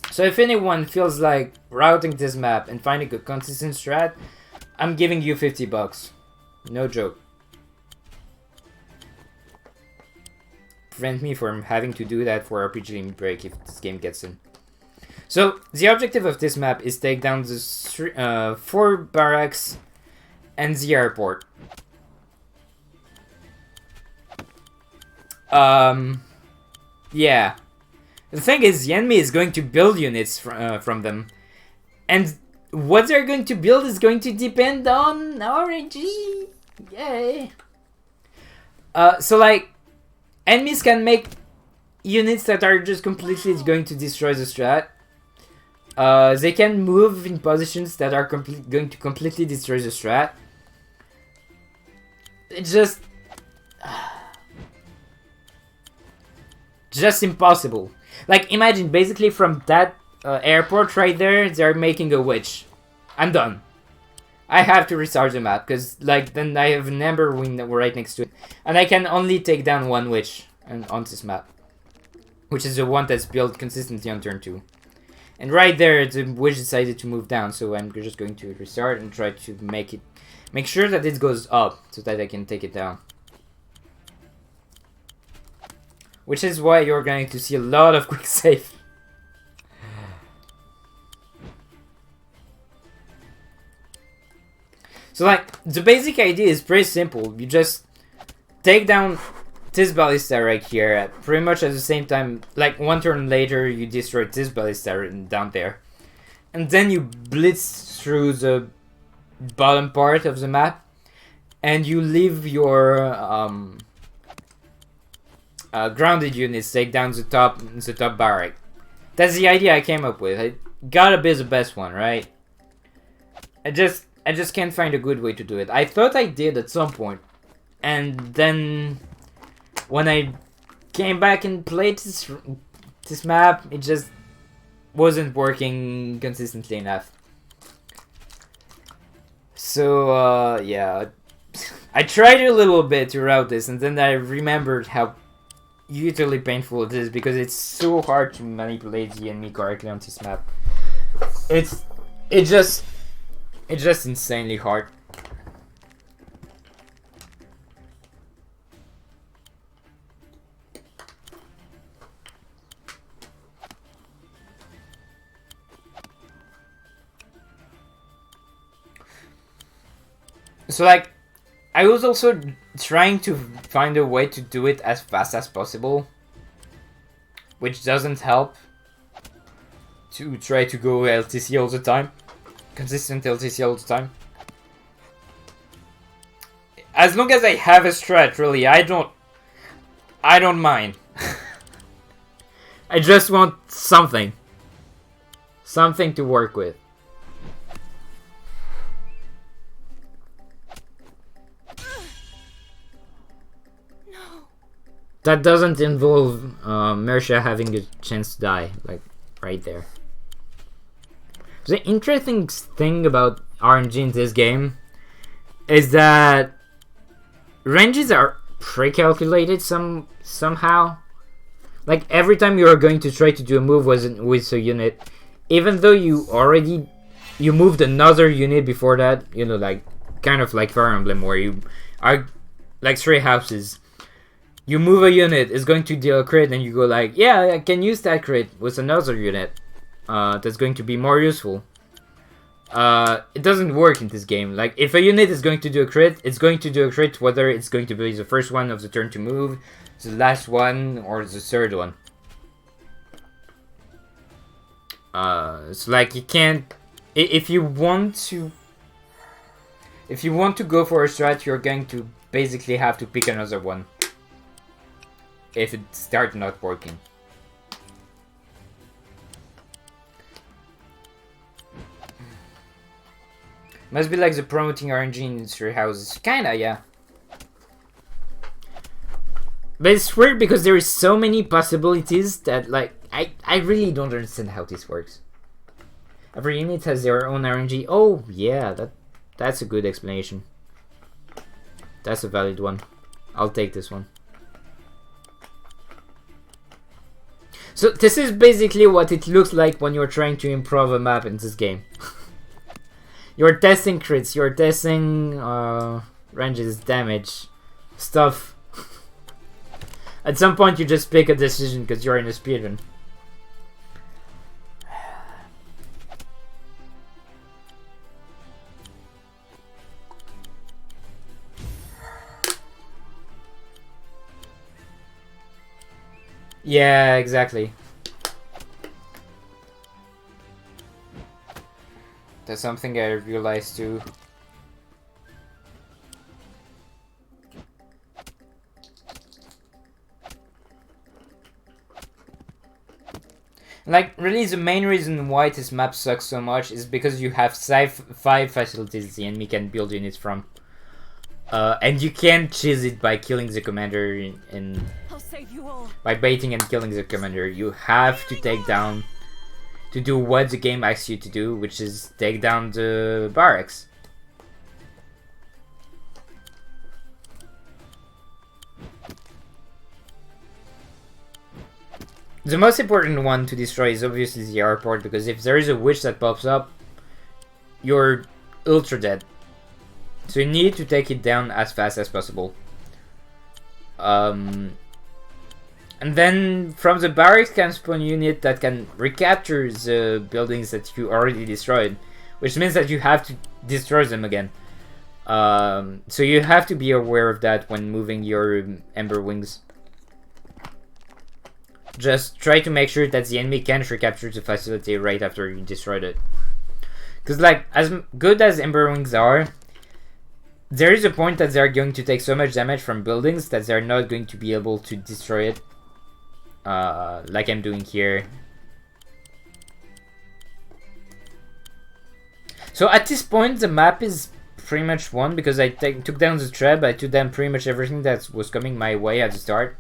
So if anyone feels like routing this map and finding a consistent strat, I'm giving you $50. No joke. Prevent me from having to do that for RPG limit break if this game gets in. So the objective of this map is take down the 4 barracks and the airport. Yeah. The thing is, the enemy is going to build units from them, and what they're going to build is going to depend on RNG. Yay. So like, enemies can make units that are just completely going to destroy the strat. They can move in positions that are going to completely destroy the strat. It's just impossible. Like, imagine basically from that airport right there, they're making a witch. I'm done. I have to restart the map because like then I have an Ember Wing right next to it, and I can only take down 1 witch on this map, which is the one that's built consistently on turn 2. And right there, the witch decided to move down, so I'm just going to restart and try to make sure that it goes up so that I can take it down. Which is why you're going to see a lot of quick save. So like, the basic idea is pretty simple. You just take down this ballista right here, pretty much at the same time, like 1 turn later you destroy this ballista down there. And then you blitz through the bottom part of the map, and you leave your grounded units take down the top barrack. That's the idea I came up with. I gotta be the best one, right? I just can't find a good way to do it. I thought I did at some point, and then when I came back and played this map, it just wasn't working consistently enough. So yeah, I tried a little bit to route this, and then I remembered how utterly painful it is because it's so hard to manipulate the enemy correctly on this map. It's just insanely hard. So like, I was also trying to find a way to do it as fast as possible, which doesn't help to try to go LTC all the time, consistent LTC all the time. As long as I have a strat, really, I don't mind. I just want something to work with. that doesn't involve Mersha having a chance to die, like right there. The interesting thing about RNG in this game is that ranges are pre-calculated somehow. Like every time you are going to try to do a move with a unit, even though you moved another unit before that, you know, like kind of like Fire Emblem, where you are like 3 houses. You move a unit, it's going to deal a crit, and you go like, yeah, I can use that crit with another unit. That's going to be more useful. It doesn't work in this game. Like, if a unit is going to do a crit, it's going to do a crit whether it's going to be the first one of the turn to move, the last one, or the third one. It's like you can't... If you want to go for a strat, you're going to basically have to pick another one. If it starts not working. Must be like the promoting RNG in 3 houses. Kinda, yeah. But it's weird because there is so many possibilities that, like, I really don't understand how this works. Every unit has their own RNG. Oh, yeah, that's a good explanation. That's a valid one. I'll take this one. So this is basically what it looks like when you're trying to improve a map in this game. You're testing crits, you're testing ranges, damage, stuff. At some point you just pick a decision because you're in a speedrun. Yeah, exactly. That's something I realized too. Like, really the main reason why this map sucks so much is because you have 5 facilities the enemy can build units from. And you can't cheese it by killing the commander by baiting and killing the commander. You have to take down... to do what the game asks you to do, which is take down the barracks. The most important one to destroy is obviously the airport, because if there is a witch that pops up, you're ultra dead. So you need to take it down as fast as possible. And then from the barracks can spawn unit that can recapture the buildings that you already destroyed, which means that you have to destroy them again. So you have to be aware of that when moving your Ember Wings. Just try to make sure that the enemy can't recapture the facility right after you destroyed it. Because, like, as good as Ember Wings are, there is a point that they're going to take so much damage from buildings that they're not going to be able to destroy it. Like I'm doing here. So at this point the map is pretty much won because I took down the Trebs. I took down pretty much everything that was coming my way at the start.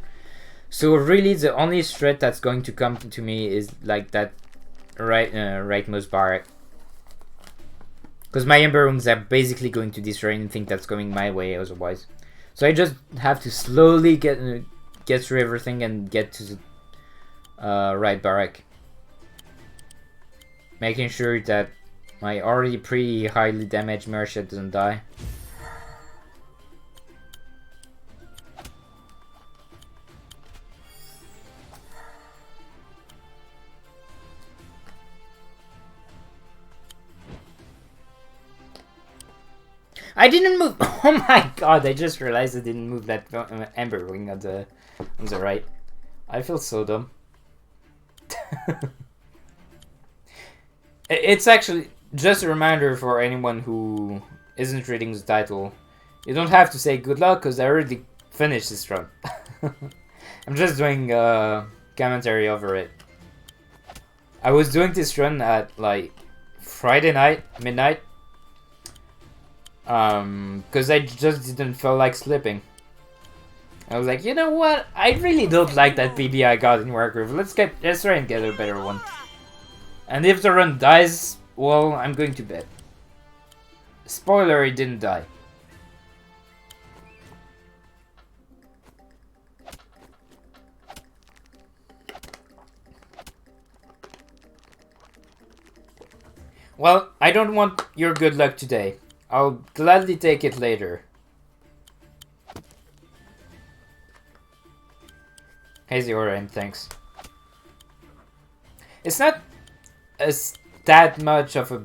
So really the only threat that's going to come to me is like that rightmost barrack. Because my Ember Wings are basically going to destroy anything that's coming my way otherwise. So I just have to slowly get through everything and get to the right barrack. Making sure that my already pretty highly damaged Mersha doesn't die. I didn't move. Oh my god! I just realized I didn't move that Ember Wing on the right. I feel so dumb. It's actually just a reminder for anyone who isn't reading the title. You don't have to say good luck because I already finished this run. I'm just doing commentary over it. I was doing this run at like Friday night, midnight. Because I just didn't feel like sleeping. I was like, you know what? I really don't like that PB I got in Wargroove. Let's try and get a better one. And if the run dies, well, I'm going to bed. Spoiler, it didn't die. Well, I don't want your good luck today. I'll gladly take it later. Hazy Orion, thanks. It's not that much of a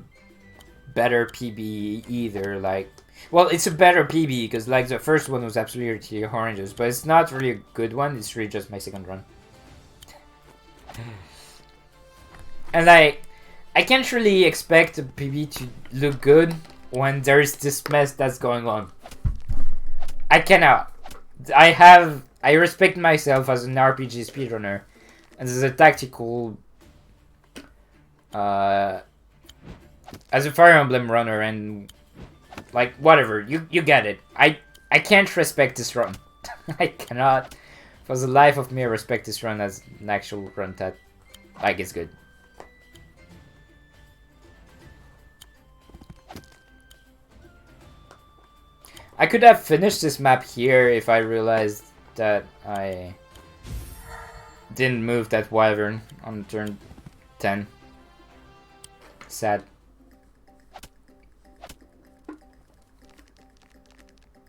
better PB either, like... Well, it's a better PB, because like the first one was absolutely horrendous, but it's not really a good one, it's really just my second run. And like... I can't really expect a PB to look good when there's this mess that's going on. I cannot. I respect myself as an RPG speedrunner and as a tactical... as a Fire Emblem runner and... Like, whatever. You get it. I can't respect this run. I cannot, for the life of me, respect this run as an actual run that, like, is good. I could have finished this map here if I realized that I didn't move that wyvern on turn 10. Sad.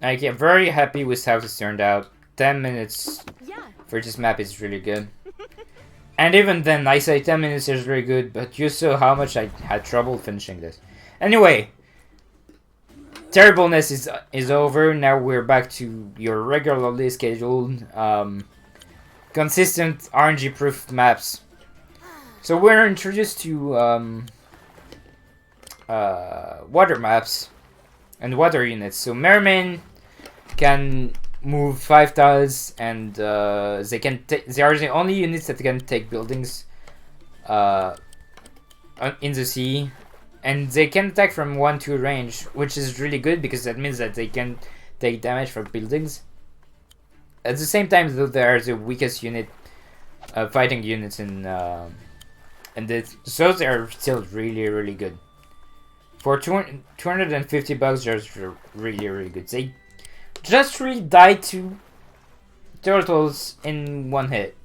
I'm very happy with how this turned out. 10 minutes for this map is really good. And even then, I say 10 minutes is really good, but you saw how much I had trouble finishing this. Anyway. Terribleness is over. Now we're back to your regularly scheduled, consistent RNG-proof maps. So we're introduced to water maps and water units. So Merman can move 5 tiles, and they are the only units that can take buildings in the sea. And they can attack from 1-2 range, which is really good because that means that they can take damage from buildings. At the same time, though, they are the weakest unit, fighting units in, so they are still really good. For 250 bucks, they're really good. They just really die to turtles in one hit.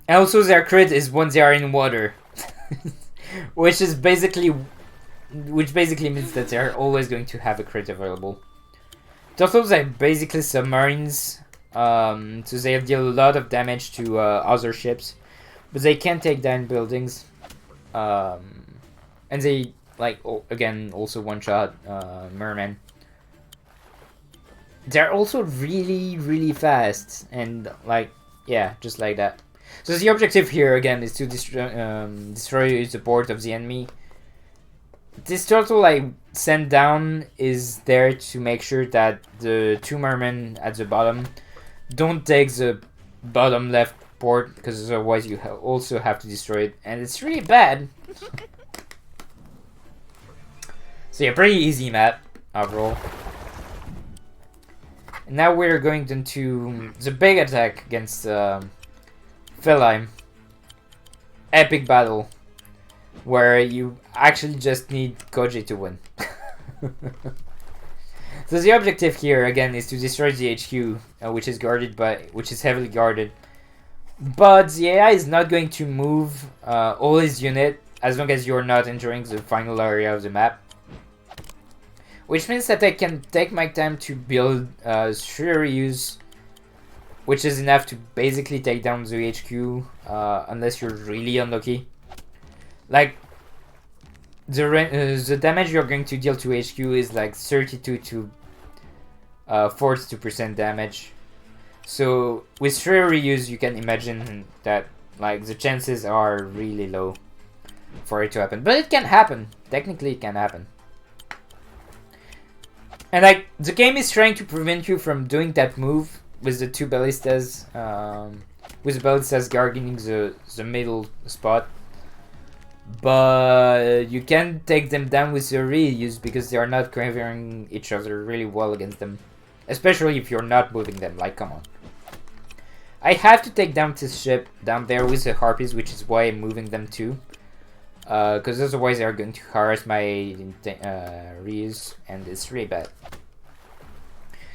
And also their crit is when they are in water. which basically means that they're always going to have a crit available. Turtles are basically submarines, so they deal a lot of damage to other ships, but they can take down buildings. And they, like, again, also one-shot mermen. They're also really fast, and like, yeah, just like that. So the objective here, again, is to destroy the port of the enemy. This turtle I sent down is there to make sure that the 2 mermen at the bottom don't take the bottom left port, because otherwise you also have to destroy it, and it's really bad. So yeah, pretty easy map, overall. And now we're going into the big attack against... Felheim. Epic battle. Where you actually just need Koji to win. So the objective here again is to destroy the HQ, which is heavily guarded. But the AI is not going to move all his unit as long as you're not entering the final area of the map. Which means that I can take my time to build 3 reuse, which is enough to basically take down the HQ, unless you're really unlucky. Like, the damage you're going to deal to HQ is like 32 to 42% damage. So with 3 reuse, you can imagine that like the chances are really low for it to happen. But it can happen. Technically, it can happen. And like, the game is trying to prevent you from doing that move with the 2 ballistas, with the ballistas guarding the middle spot. but you can take them down with your reuse because they are not covering each other really well against them. Especially if you're not moving them, like, come on. I have to take down this ship down there with the harpies, which is why I'm moving them too. Because otherwise they're going to harass my reuse, and it's really bad.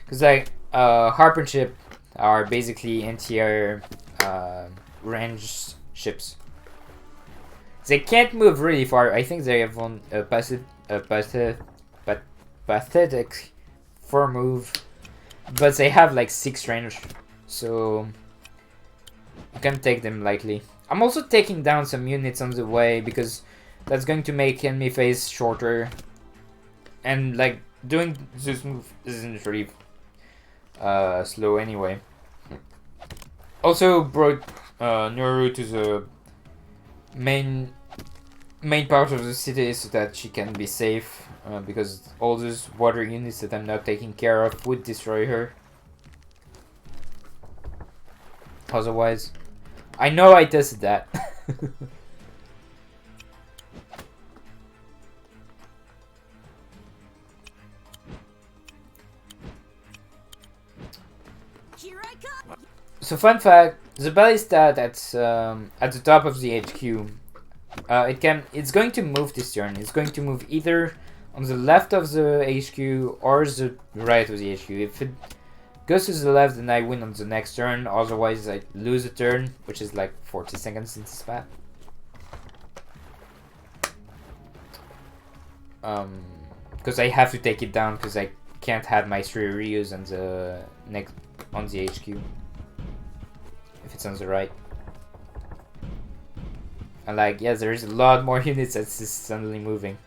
Because like, harpy ship are basically anti-air range ships. They can't move really far. I think they have a pathetic 4 move, but they have like 6 range, so you can take them lightly. I'm also taking down some units on the way because that's going to make enemy phase shorter, and like doing this move isn't really slow anyway. Also brought Nuru to the main part of the city so that she can be safe, because all those water units that I'm not taking care of would destroy her otherwise. I know I tested that. Here I come. So fun fact, the ballista at the top of the HQ, it's going to move this turn. It's going to move either on the left of the HQ or the right of the HQ. If it goes to the left, then I win on the next turn. Otherwise, I lose a turn, which is like 40 seconds in this map. Because I have to take it down because I can't have my 3 reuse on the HQ if it's on the right. And like, yeah, there's a lot more units that's just suddenly moving.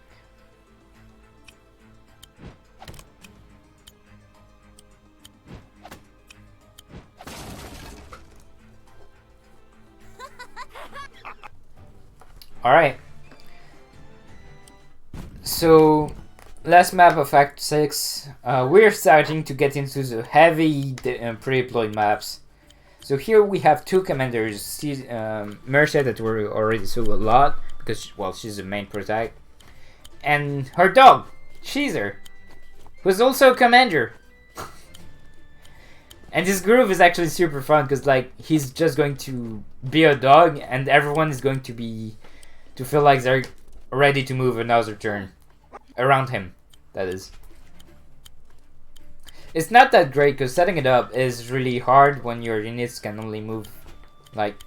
Alright. So, last map of Act 6. We're starting to get into the heavy pre-deployed maps. So here we have 2 commanders. Mercia, that we already saw a lot, because, well, she's the main protagonist. And her dog, Caesar, who's also a commander. And this groove is actually super fun, because, like, he's just going to be a dog, and everyone is going to feel like they're ready to move another turn. Around him, that is. It's not that great because setting it up is really hard when your units can only move like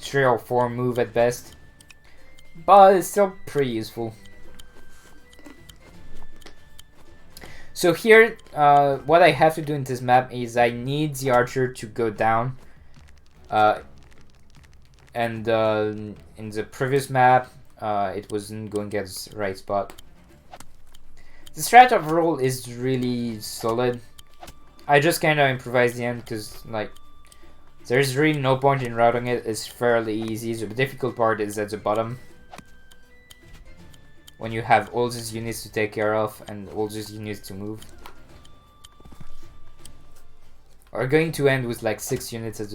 3 or 4 move at best. But it's still pretty useful. So here, what I have to do in this map is I need the archer to go down. And in the previous map, it wasn't going at the right spot. The strat overall is really solid. I just kind of improvised the end because, like, there's really no point in routing it. It's fairly easy. So the difficult part is at the bottom, when you have all these units to take care of and all these units to move. We're going to end with like 6 units as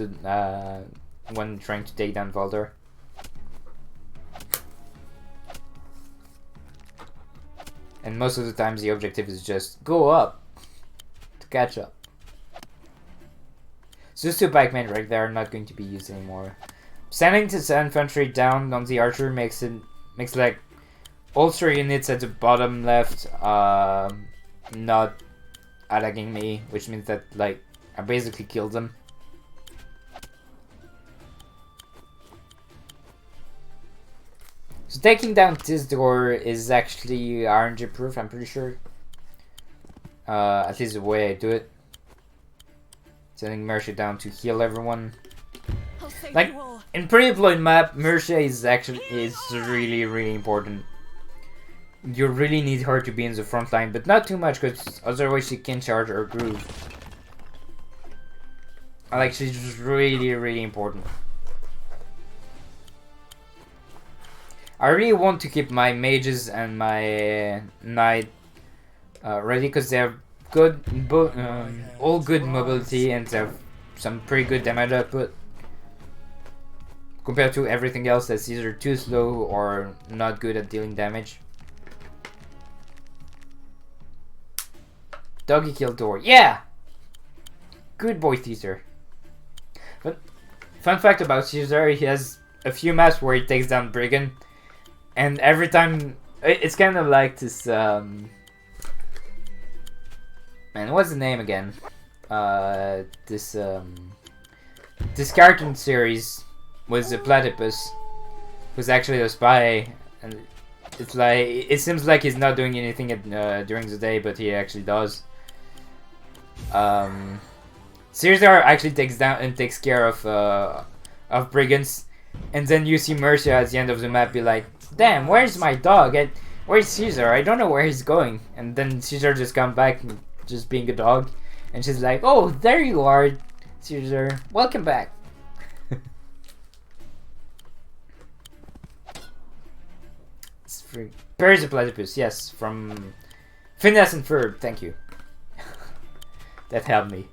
when trying to take down Valdor. And most of the times the objective is just go up to catch up. So those 2 pikemen right there are not going to be used anymore. Sending this infantry down on the archer makes like all 3 units at the bottom left not attacking me, which means that like I basically killed them. So taking down this door is actually RNG proof, I'm pretty sure. At least the way I do it. Sending Mercia down to heal everyone. Like, in pre-deployed map, Mercia is really important. You really need her to be in the front line, but not too much, because otherwise she can charge or groove. Like, she's really important. I really want to keep my mages and my knight ready because they have good, all good mobility and they have some pretty good damage output. compared to everything else that's either too slow or not good at dealing damage. Doggy kill door. Yeah! Good boy, Caesar. But fun fact about Caesar, he has a few maps where he takes down Brigand. And every time... It's kind of like this... Man, what's the name again? This cartoon series was the Platypus. Who's actually a spy. And it's like... It seems like he's not doing anything during the day, but he actually does. Caesar actually takes care of brigands, and then you see Mercia at the end of the map be like, "Damn, where's my dog? Where's Caesar? I don't know where he's going." And then Caesar just comes back, just being a dog, and she's like, "Oh, there you are, Caesar. Welcome back." It's free. Paris the Platypus, yes, from Phineas and Ferb. Thank you. That helped me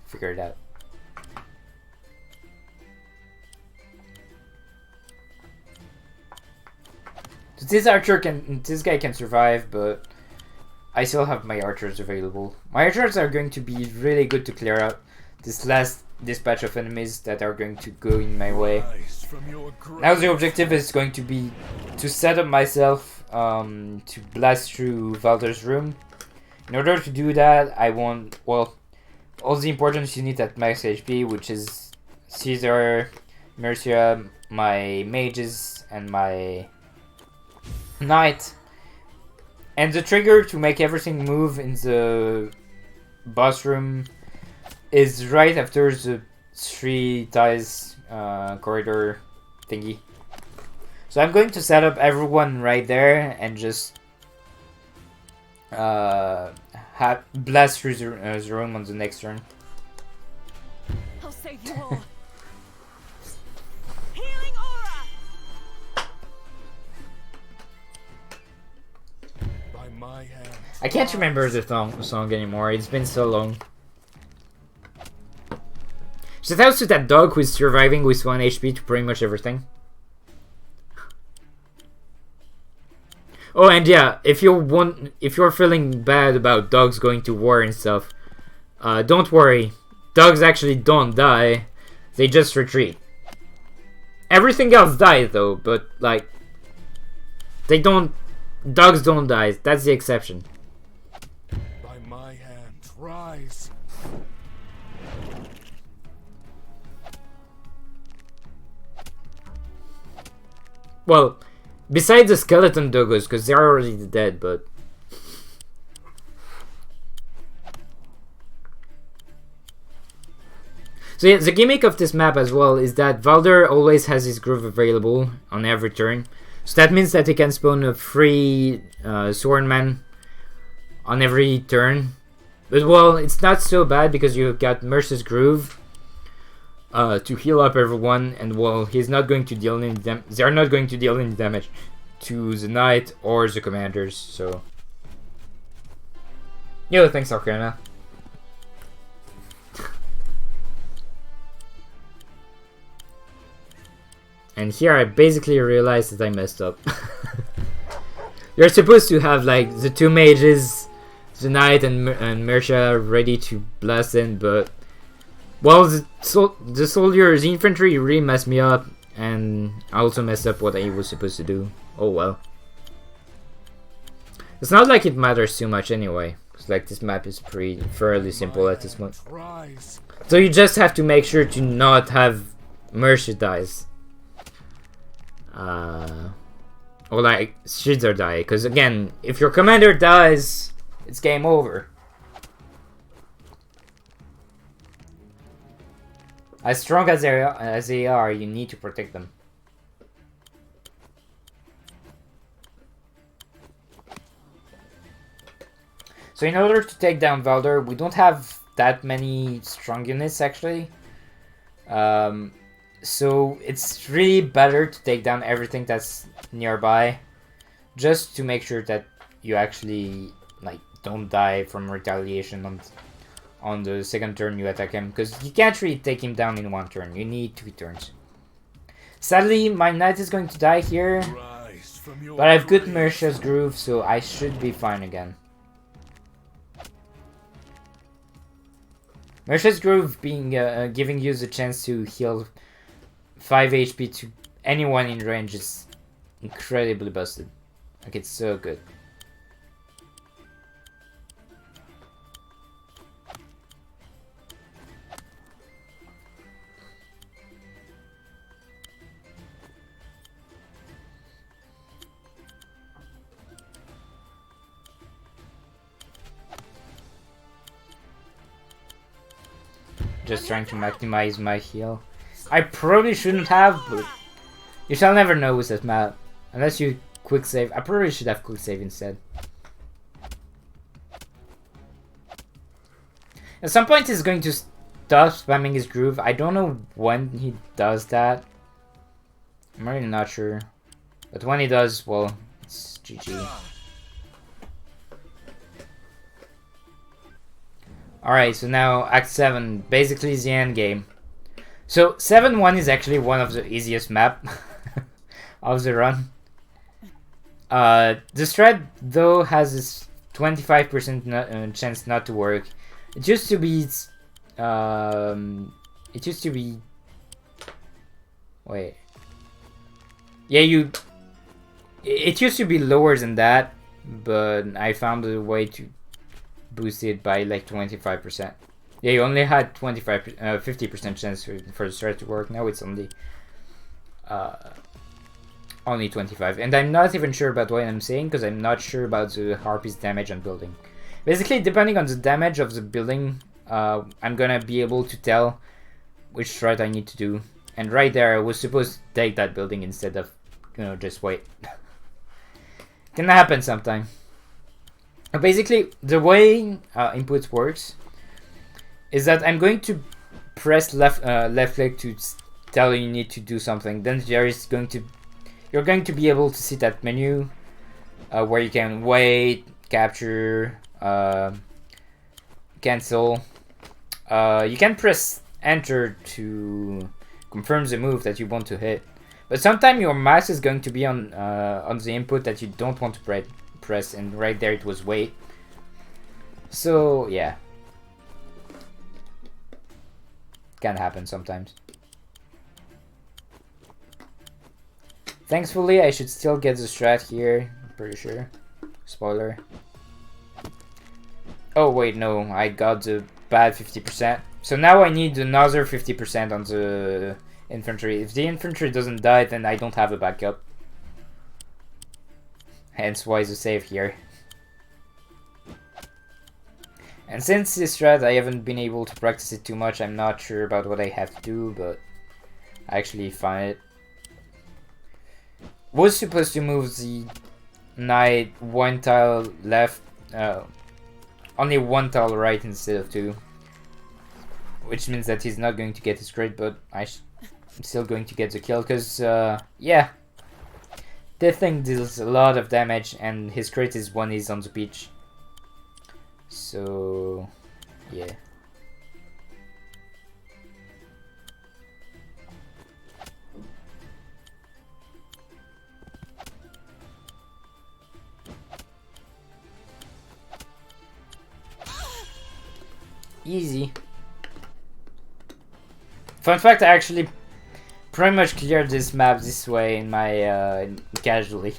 figure it out. So this guy can survive, but I still have my archers available. My archers are going to be really good to clear out this last dispatch of enemies that are going to go in my way. Now the objective is going to be to set up myself to blast through Valder's room. In order to do that, I want, well, all the important units at max HP, which is Caesar, Mercia, my mages, and my knight. And the trigger to make everything move in the boss room is right after the 3 ties corridor thingy. So I'm going to set up everyone right there and just blast through the room on the next turn. I'll save you all. Healing aura. By my hand. I can't remember the song anymore. It's been so long. Shout out to that dog who's surviving with 1 HP to pretty much everything. Oh, and yeah, if you're feeling bad about dogs going to war and stuff, don't worry. Dogs actually don't die; they just retreat. Everything else dies though, but like, they don't. Dogs don't die. That's the exception. By my hand, rise. Well, besides the skeleton doggos, because they're already dead, but... So yeah, the gimmick of this map as well is that Valder always has his groove available on every turn. So that means that he can spawn a free swordman on every turn. But well, it's not so bad because you've got Mercer's groove to heal up everyone, and well, he's not going to deal any they're not going to deal any damage to the knight or the commanders. So, yo, thanks, Arcana. And here I basically realized that I messed up. You're supposed to have like the 2 mages, the knight and Mercia ready to blast in, but well, the soldiers, the infantry really messed me up, and I also messed up what I was supposed to do. Oh well. It's not like it matters too much anyway, because like this map is fairly simple at this point. So you just have to make sure to not have Mercia dies. Or like Caesar die, because again, if your commander dies, it's game over. As strong as they are, you need to protect them. So in order to take down Valder, we don't have that many strong units actually. So it's really better to take down everything that's nearby, just to make sure that you actually like don't die from retaliation on the second turn you attack him, because you can't really take him down in 1 turn. You need 2 turns. Sadly, my knight is going to die here, Rise from your but I have good grave. Marisha's Groove, so I should be fine again. Marisha's Groove being giving you the chance to heal 5 HP to anyone in range is incredibly busted. Like, it's so good. Just trying to maximize my heal. I probably shouldn't have, but you shall never know with this map. Unless you quick save. I probably should have quick save instead. At some point he's going to stop spamming his groove. I don't know when he does that. I'm really not sure. But when he does, well, it's GG. Alright, so now Act 7, basically the end game. So 7-1 is actually one of the easiest map of the run. The strat though has this 25% chance not to work. It used to be wait. Yeah, it used to be lower than that, but I found a way to boost it by like 25%. Yeah, you only had 50% chance for the strat to work. Now it's only 25, and I'm not even sure about what I'm saying because I'm not sure about the Harpy's damage on building. Basically, depending on the damage of the building, I'm gonna be able to tell which strat I need to do. And right there, I was supposed to take that building instead of, just wait. Can happen sometime. Basically, the way input works is that I'm going to press left click to tell you need to do something. Then you're going to be able to see that menu where you can wait, capture, cancel. You can press enter to confirm the move that you want to hit. But sometimes your mouse is going to be on the input that you don't want to press, and right there it was wait. So yeah, can happen sometimes. Thankfully, I should still get the strat here. I'm pretty sure. Spoiler. Oh wait, no, I got the bad 50%. So now I need another 50% on the infantry. If the infantry doesn't die, then I don't have a backup. Hence why the save here. And since this strat I haven't been able to practice it too much, I'm not sure about what I have to do, but I actually find it. Was supposed to move the knight one tile left, only one tile right instead of two. Which means that he's not going to get his crit, but I'm still going to get the kill, because, yeah. That thing deals a lot of damage, and his crit is when he's on the beach. So, yeah. Easy. Fun fact, I actually pretty much cleared this map this way in my casually.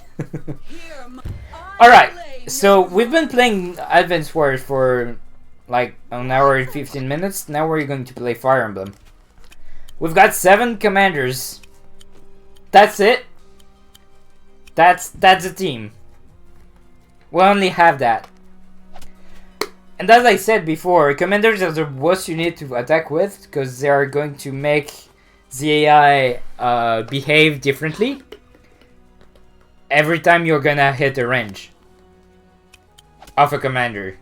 Alright, so we've been playing Advance Wars for like an hour and 15 minutes. Now we're going to play Fire Emblem. We've got 7 commanders. That's it. That's a team. We only have that. And as I said before, commanders are the worst you need to attack with, because they are going to make the AI behave differently every time you're gonna hit a range of a commander.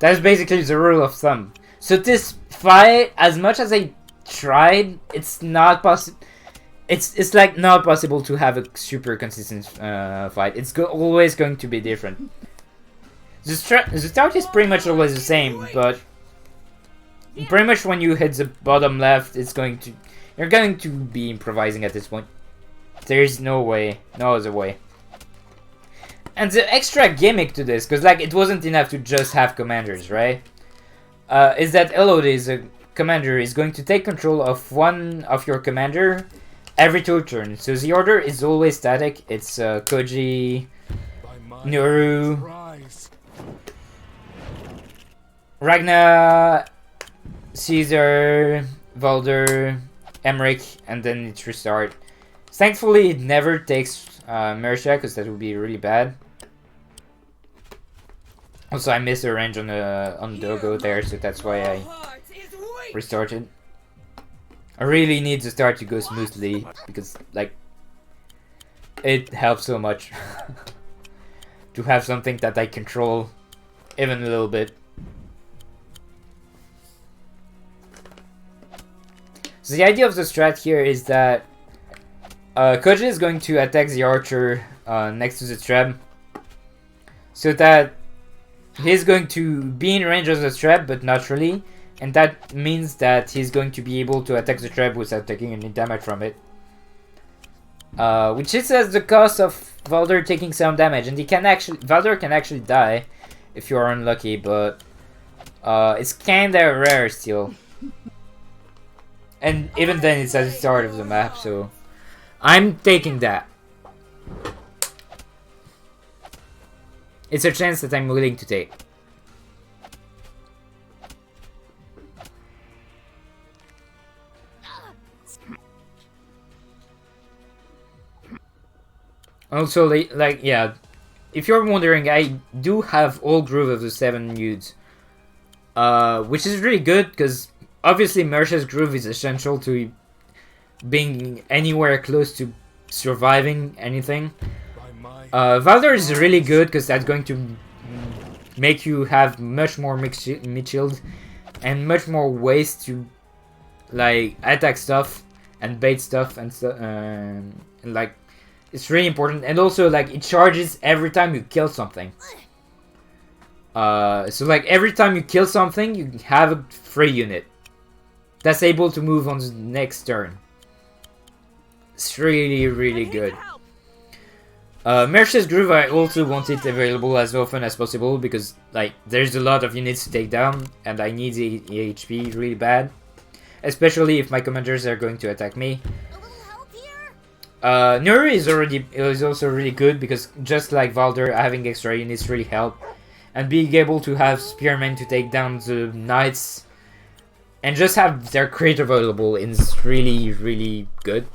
That's basically the rule of thumb. So this fight, as much as I tried, it's not possible. It's like not possible to have a super consistent fight. It's always going to be different. The start is pretty much always the same, but pretty much when you hit the bottom left, it's going to You're going to be improvising at this point. There's no way, no other way. And the extra gimmick to this, because like it wasn't enough to just have commanders, right? Is that Elodie, the commander, is going to take control of one of your commander every 2 turns. So the order is always static. It's Koji, Nuru, Ragnar, Caesar, Valder, Emmerich, and then it's restart. Thankfully, it never takes Mersha, because that would be really bad. Also, I missed a range on Dogo there, so that's why I restarted. I really need the start to go smoothly, because, like, it helps so much to have something that I control even a little bit. So the idea of the strat here is that Koji is going to attack the archer next to the Treb, so that he's going to be in range of the Treb, but not really, and that means that he's going to be able to attack the Treb without taking any damage from it. Which is at the cost of Valder taking some damage, and Valder can actually die if you are unlucky, but it's kinda rare still. And even then it's at the start of the map, so I'm taking that. It's a chance that I'm willing to take. Also, like, yeah, if you're wondering, I do have all groove of the 7 nudes. Which is really good, because obviously Mersha's groove is essential to being anywhere close to surviving anything. Valder is really good, because that's going to make you have much more mid-shield and much more ways to, like, attack stuff and bait stuff and like, it's really important. And also, like, it charges every time you kill something. So, like, every time you kill something, you have a free unit that's able to move on the next turn. It's really, really good. Mersha's Groove, I also want it available as often as possible, because, like, there's a lot of units to take down, and I need the HP really bad. Especially if my commanders are going to attack me. Nuri is also really good, because just like Valder, having extra units really help. And being able to have Spearmen to take down the Knights and just have their crit available is really, really good.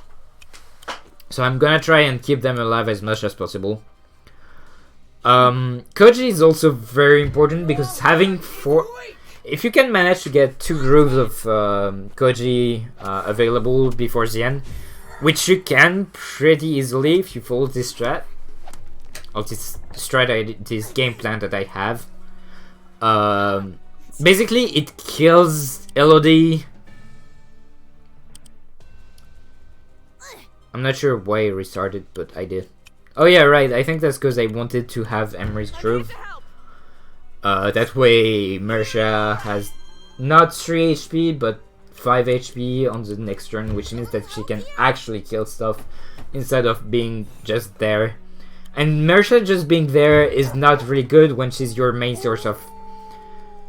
So I'm gonna try and keep them alive as much as possible. Koji is also very important, because having 4... If you can manage to get 2 grooves of Koji available before the end, which you can pretty easily if you follow this strat, or this game plan that I have. Basically, it kills Elodie. I'm not sure why I restarted, but I did. Oh yeah, right, I think that's because I wanted to have Emery's Groove. That way Mersha has not 3 HP, but 5 HP on the next turn, which means that she can actually kill stuff instead of being just there. And Mersha just being there is not really good when she's your main source of,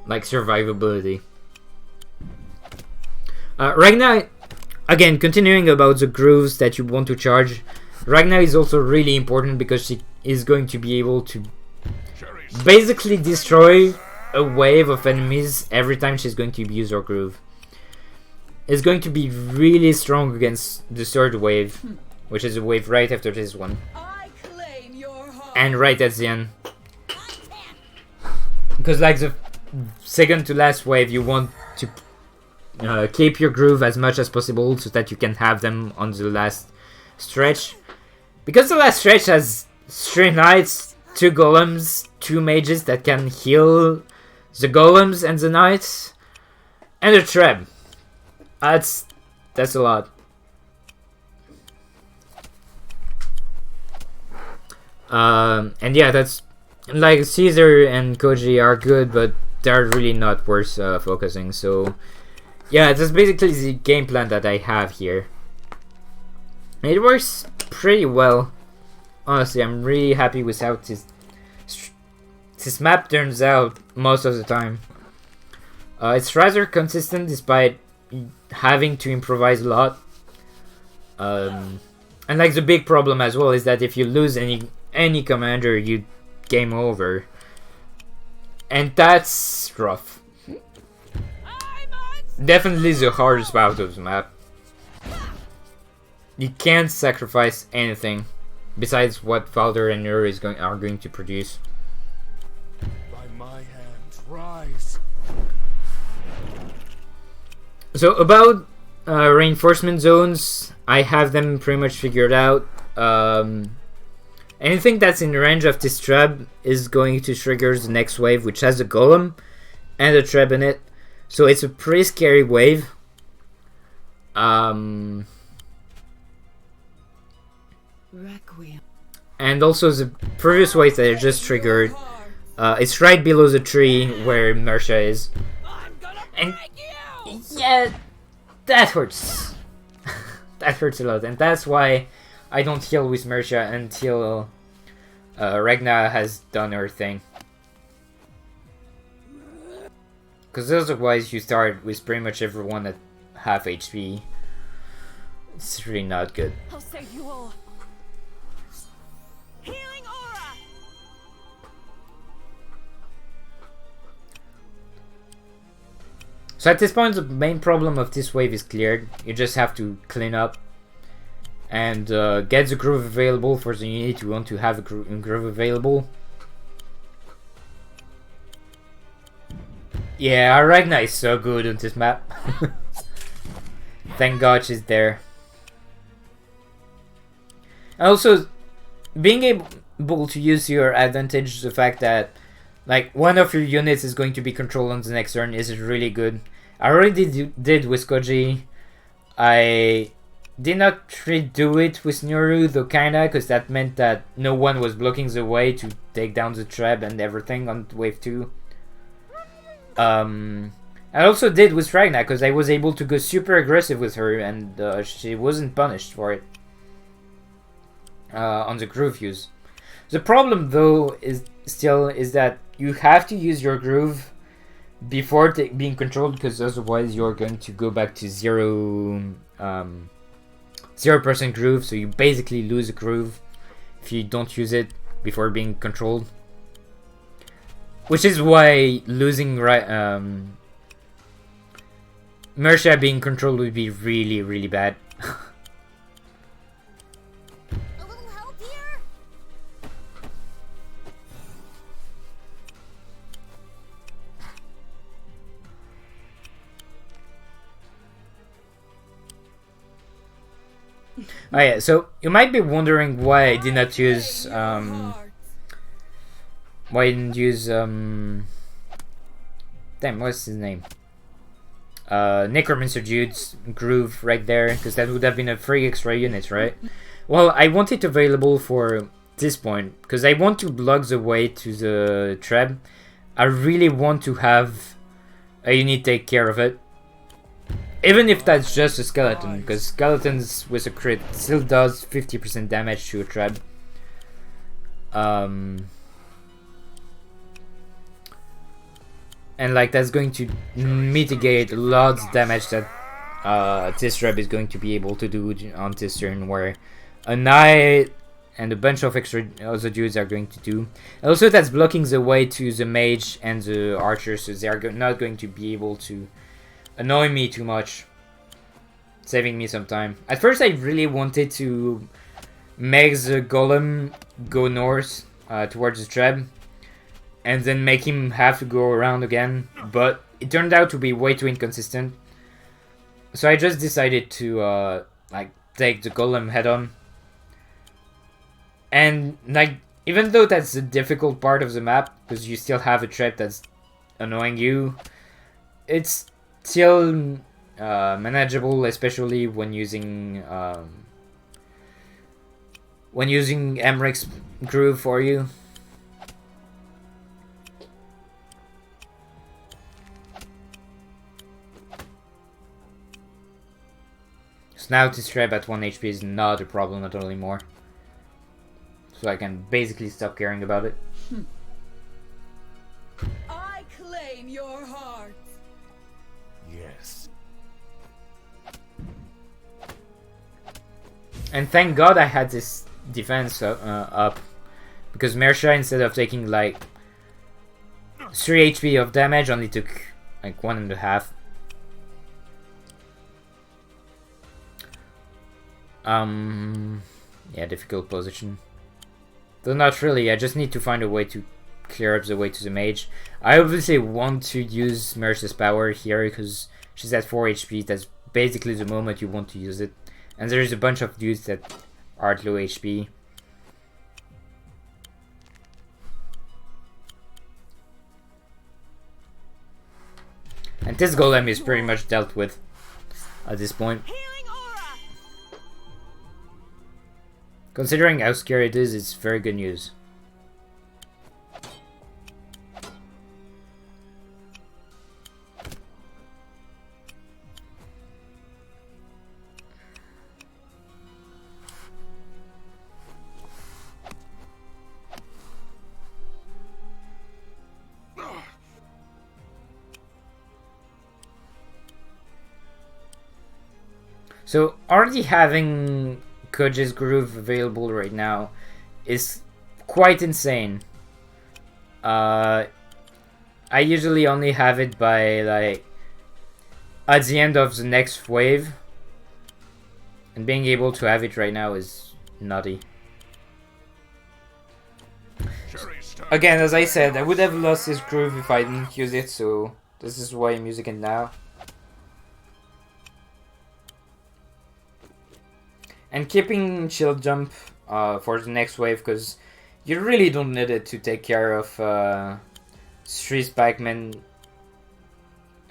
like, survivability. Ragnar, again, continuing about the grooves that you want to charge, Ragnar is also really important, because she is going to be able to basically destroy a wave of enemies every time she's going to use her groove. It's going to be really strong against the 3rd wave, which is a wave right after this one. And right at the end. Because, like, the second to last wave, you want to keep your groove as much as possible so that you can have them on the last stretch. Because the last stretch has 3 knights, 2 golems, 2 mages that can heal the golems and the knights, and a Treb. That's a lot. And yeah, that's, like, Caesar and Koji are good, but they're really not worth focusing. So Yeah, that's basically the game plan that I have here. It works pretty well. Honestly, I'm really happy with how this map turns out most of the time. It's rather consistent despite having to improvise a lot. And like the big problem as well is that if you lose any commander, you game over. And that's rough. Definitely the hardest part of the map. You can't sacrifice anything besides what Valder and Ur are going to produce. By my hand, rise. So about reinforcement zones, I have them pretty much figured out. Anything that's in range of this Treb is going to trigger the next wave, which has a Golem and a Treb in it. So it's a pretty scary wave. Requiem. And also the previous wave that I just triggered, it's right below the tree where Mercia is. And yeah, that hurts. That hurts a lot, and that's why I don't heal with Mercia until Regna has done her thing. Because otherwise you start with pretty much everyone at half HP. It's really not good. I'll save you all. Healing aura. So at this point the main problem of this wave is cleared. You just have to clean up and get the groove available for the unit you want to have a groove available. Yeah, Ragnar is so good on this map. Thank God she's there. Also, being able to use your advantage, the fact that like one of your units is going to be controlled on the next turn is really good. I already did with Koji. I did not redo it with Nuru though, kinda, because that meant that no one was blocking the way to take down the Treb and everything on wave 2. I also did with Ragnar because I was able to go super aggressive with her and she wasn't punished for it on the groove use. The problem though is that you have to use your groove before being controlled, because otherwise you're going to go back to 0% groove, so you basically lose a groove if you don't use it before being controlled. Which is why losing Mercia being controlled would be really, really bad. A little help here. Oh yeah, so you might be wondering why I did not use why I didn't use damn, what's his name? Necromancer Dude's groove right there, because that would have been a free extra unit, right? Well, I want it available for this point, because I want to block the way to the Treb. I really want to have a unit take care of it. Even if that's just a skeleton, because skeletons with a crit still does 50% damage to a Treb. And like that's going to mitigate a lot of damage that this Treb is going to be able to do on this turn, where a knight and a bunch of extra other dudes are going to do. Also, that's blocking the way to the mage and the archer, so they are not going to be able to annoy me too much, saving me some time. At first I really wanted to make the golem go north towards the Treb and then make him have to go around again, but it turned out to be way too inconsistent. So I just decided to like take the golem head on. And like, even though that's the difficult part of the map, because you still have a Treb that's annoying you, it's still manageable, especially when using Emrich's groove for you. So now this Treb at 1 HP is not a problem at all anymore. So I can basically stop caring about it. I claim your heart. Yes. And thank God I had this defense up. Because Mersha, instead of taking like 3 HP of damage, only took like 1.5. Yeah, difficult position. Though not really, I just need to find a way to clear up the way to the mage. I obviously want to use Mersha's power here because she's at 4 HP. That's basically the moment you want to use it. And there's a bunch of dudes that are at low HP. And this golem is pretty much dealt with at this point. Healing aura. Considering how scary it is, it's very good news. So already having Koji's Groove available right now is quite insane. I usually only have it by like at the end of the next wave, and being able to have it right now is nutty. Again, as I said, I would have lost this groove if I didn't use it, so this is why I'm using it now. And keeping shield jump for the next wave, because you really don't need it to take care of 3 spikemen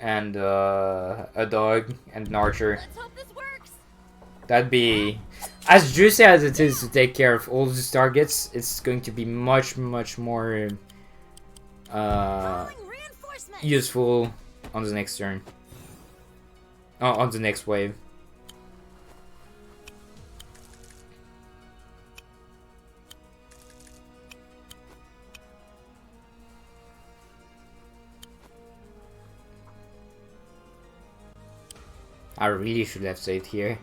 and a dog and an archer. Let's hope this works. That'd be, as juicy as it is to take care of all these targets, it's going to be much more useful on the next turn. On the next wave. I really should have saved here.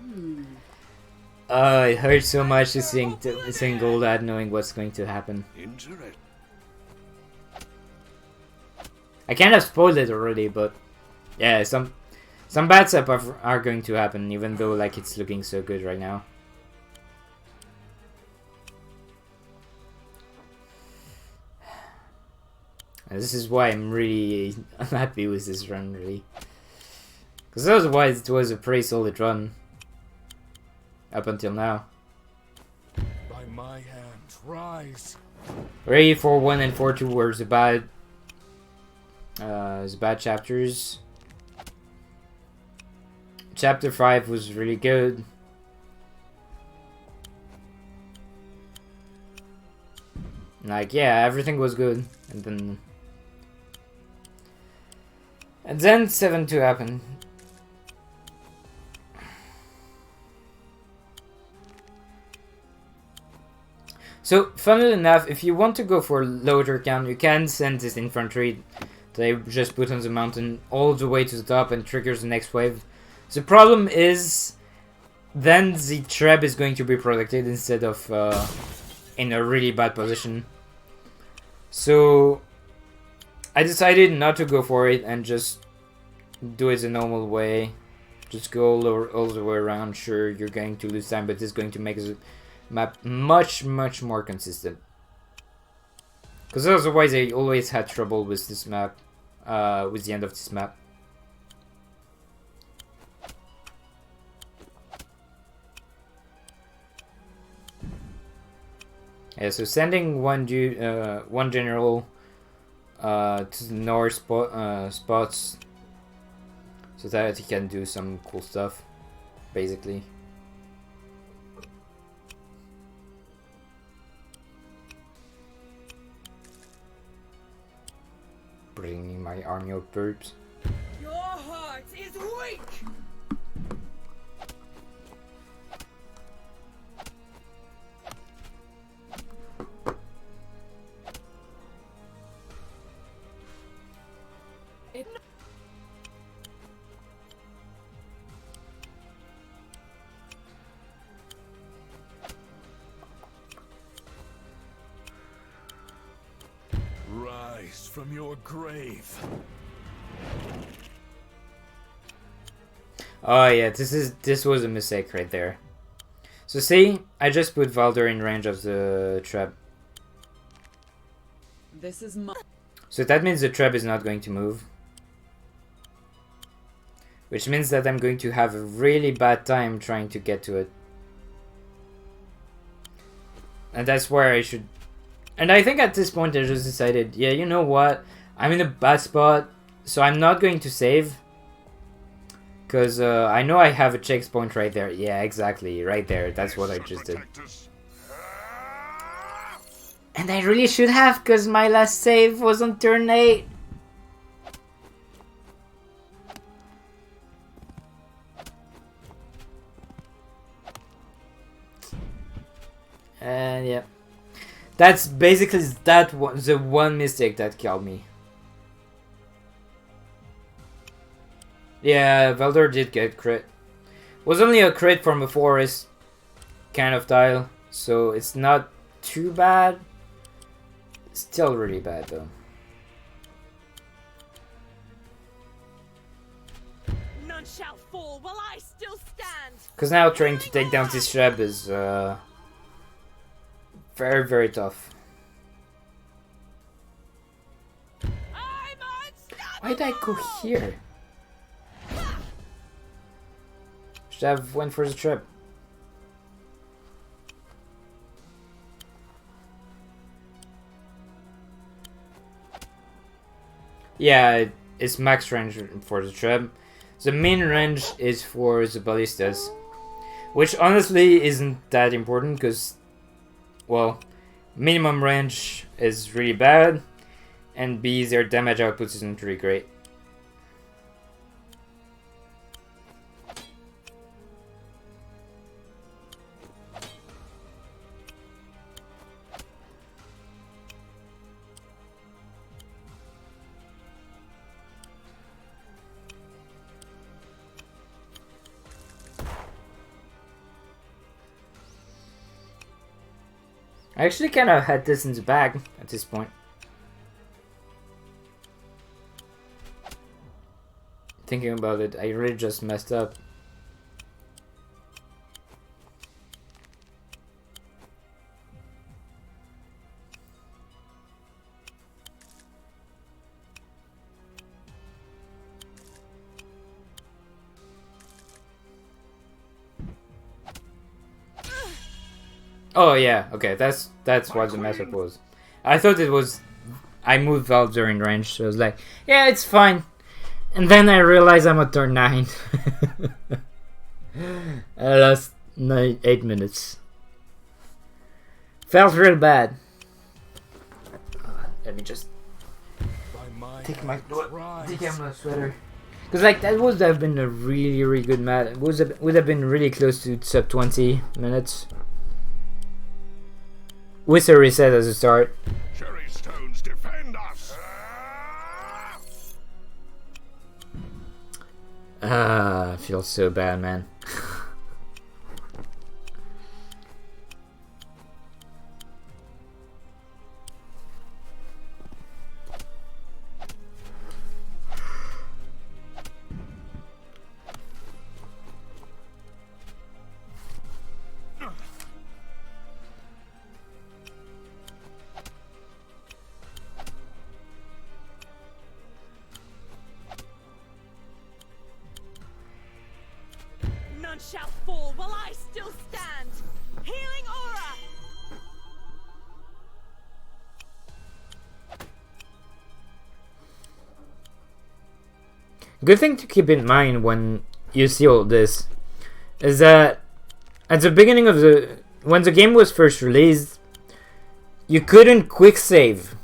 It hurts so much to sing gold ad knowing what's going to happen. I kind of spoiled it already, but yeah, some bad stuff are going to happen, even though like it's looking so good right now. And this is why I'm really unhappy with this run, really. Because otherwise it was a pretty solid run. Up until now. By my hand, rise. 4-1 and 4-2 were the bad chapters. Chapter 5 was really good. Like, yeah, everything was good. And then 7-2 happened. So, funnily enough, if you want to go for loader count, you can send this infantry they just put on the mountain all the way to the top and triggers the next wave. The problem is, then the Treb is going to be protected instead of in a really bad position. So, I decided not to go for it and just do it the normal way. Just go all the way around. Sure, you're going to lose time, but it's going to make the map much more consistent. Because otherwise I always had trouble with this map, with the end of this map. Yeah, so sending one general to the north spots so that he can do some cool stuff, basically. Bringing my army of birds. Your heart is weak. It Rise from your grave. Oh yeah, this was a mistake right there. So see, I just put Valder in range of the trap. This is my. So that means the trap is not going to move. Which means that I'm going to have a really bad time trying to get to it. And that's where I should... And I think at this point I just decided, yeah, you know what? I'm in a bad spot, so I'm not going to save. Because I know I have a checkpoint right there. Yeah, exactly, right there. That's what I just did. And I really should have, because my last save was on turn 8. And yeah. That's basically the one mistake that killed me. Yeah, Valder did get crit. Was only a crit from a forest kind of tile, so it's not too bad. Still really bad though. None shall fall while I still stand. Because now trying to take down this Treb is very, very tough. Why did I go here? Should have went for the trip. Yeah, it's max range for the trip. The main range is for the ballistas, which honestly isn't that important because, well, minimum range is really bad, and B, their damage output isn't really great. I actually kind of had this in the bag at this point. Thinking about it, I really just messed up. Oh yeah, okay, that's what the mess up was. I thought it was I moved Valve during range, so I was like, yeah, it's fine. And then I realized I'm at turn 9. I lost 8 minutes. Felt real bad. Let me just take my sweater. Because like that would have been a really, really good match. It would have been really close to sub 20 minutes. With a reset as a start. Cherry stones defend us. I feel so bad, man. Shall fall while I still stand. Healing aura. Good thing to keep in mind when you see all this is that at the beginning of when the game was first released, you couldn't quick save.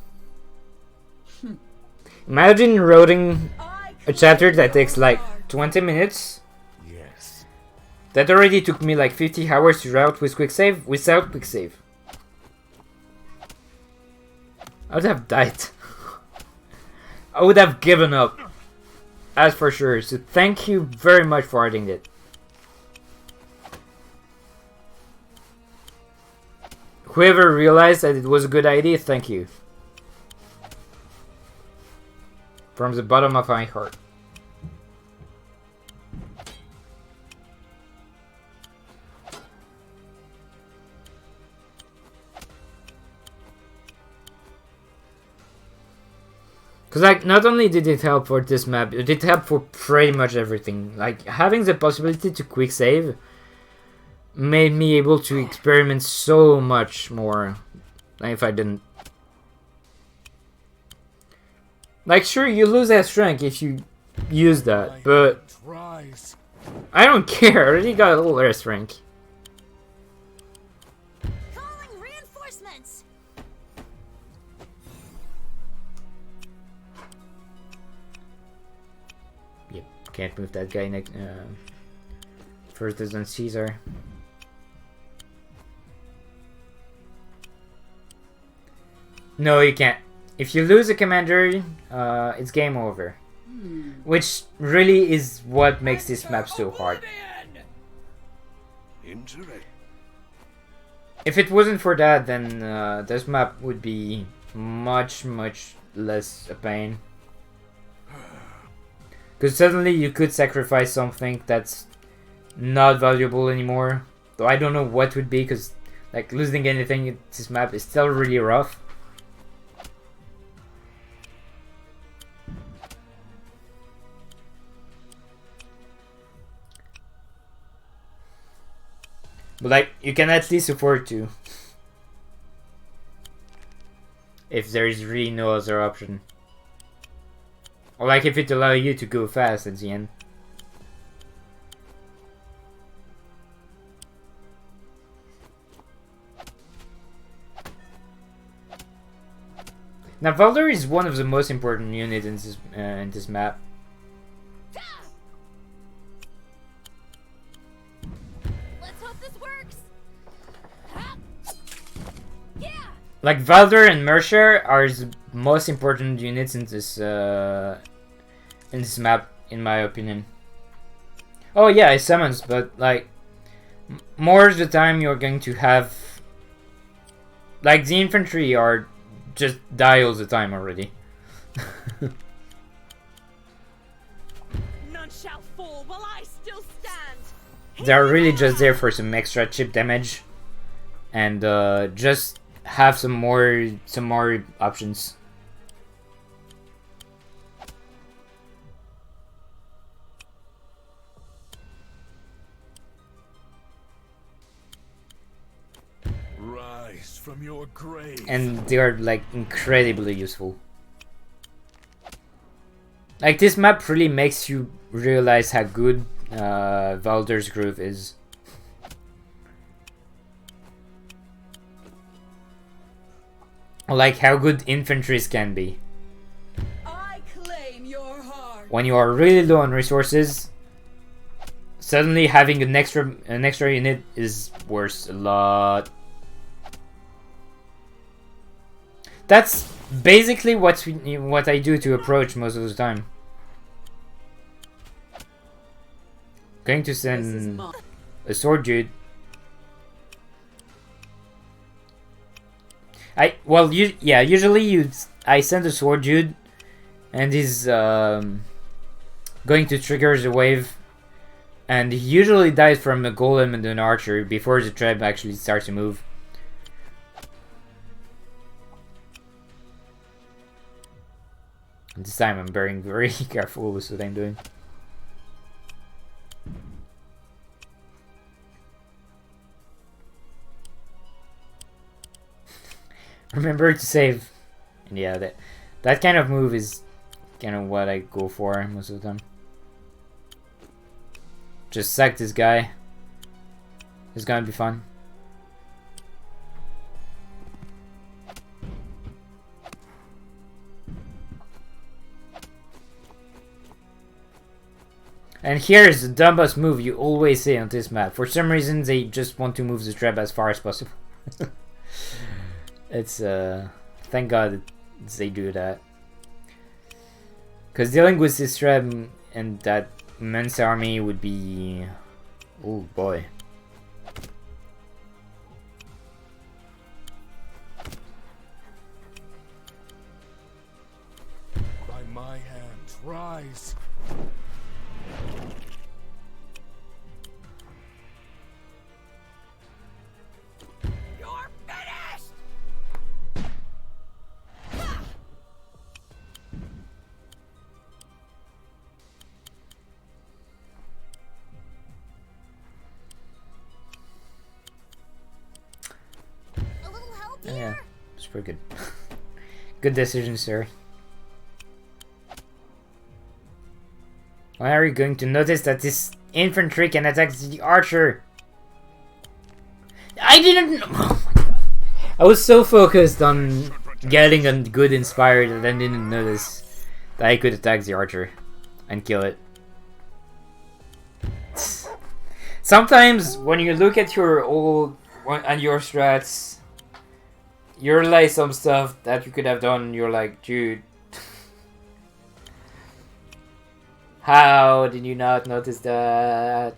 Imagine writing a chapter that takes like 20 minutes. That already took me like 50 hours to route with quick save, without quick save. I would have died. I would have given up. as for sure. So thank you very much for adding it. Whoever realized that it was a good idea, thank you. From the bottom of my heart. Because, like, not only did it help for this map, it did help for pretty much everything. Like, having the possibility to quick save made me able to experiment so much more than if I didn't. Like, sure, you lose that strength if you use that, but I don't care. I already got a little air strength. Calling reinforcements. Yep, can't move that guy next. Further than Caesar. No, you can't. If you lose a commander, it's game over. Which really is what makes this map so hard. If it wasn't for that, then this map would be much less a pain. Because suddenly you could sacrifice something that's not valuable anymore. Though I don't know what would be, because like losing anything in this map is still really rough. But like, you can at least afford to. If there is really no other option. Or like if it allows you to go fast at the end. Now Valder is one of the most important units in this map. Like, Valder and Mercer are the most important units in this map, in my opinion. Oh yeah, it summons, but like, more of the time you're going to have, like, the infantry are just die all the time already. None shall fall while I still stand. They're really just there for some extra chip damage, and just have some more options. Rise from your grave. And they are like incredibly useful. Like, this map really makes you realize how good Valder's Groove is. Like how good infantries can be. I claim your heart. When you are really low on resources, suddenly having an extra unit is worth a lot. That's basically what I do to approach most of the time. Going to send a sword dude. Usually I send a sword dude, and he's going to trigger the wave, and he usually dies from a golem and an archer before the Treb actually starts to move. And this time I'm being very careful with what I'm doing. Remember to save. And yeah, that kind of move is kind of what I go for most of the time. Just sack this guy. It's gonna be fun. And here's the dumbest move you always see on this map. For some reason, they just want to move the trap as far as possible. It's, thank God they do that. Because dealing with this trap and that immense army would be... Oh boy. By my hand, rise. You're finished! A little help here? Yeah, it's pretty good. Good decision, sir. Why are you going to notice that this infantry can attack the archer? I didn't know. Oh my god. I was so focused on getting a good inspired that I didn't notice that I could attack the archer and kill it. Sometimes when you look at your old and your strats, you realize some stuff that you could have done. You're like, dude, how did you not notice that?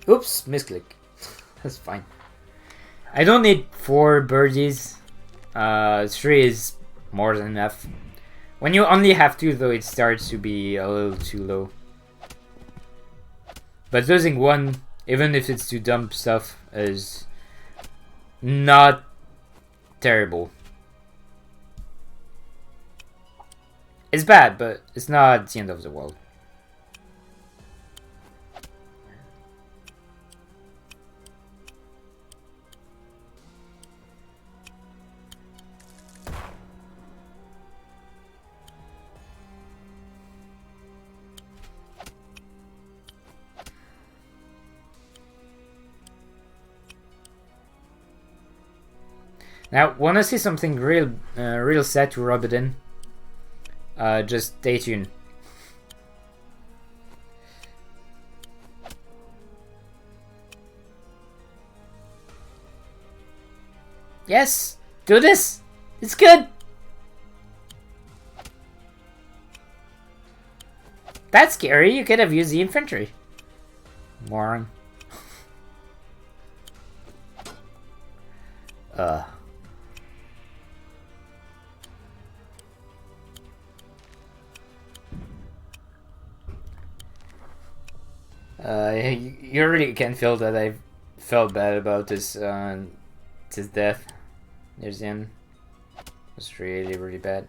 Oops, misclick. That's fine. I don't need 4 birdies. 3 is more than enough. When you only have 2 though, it starts to be a little too low. But losing 1, even if it's to dump stuff, is not terrible. It's bad, but it's not the end of the world. Now, wanna see something real sad to rub it in? Just stay tuned. Yes! Do this! It's good! That's scary, you could have used the infantry. Moron. You really can feel that I felt bad about this his death near the end. It was really, really bad.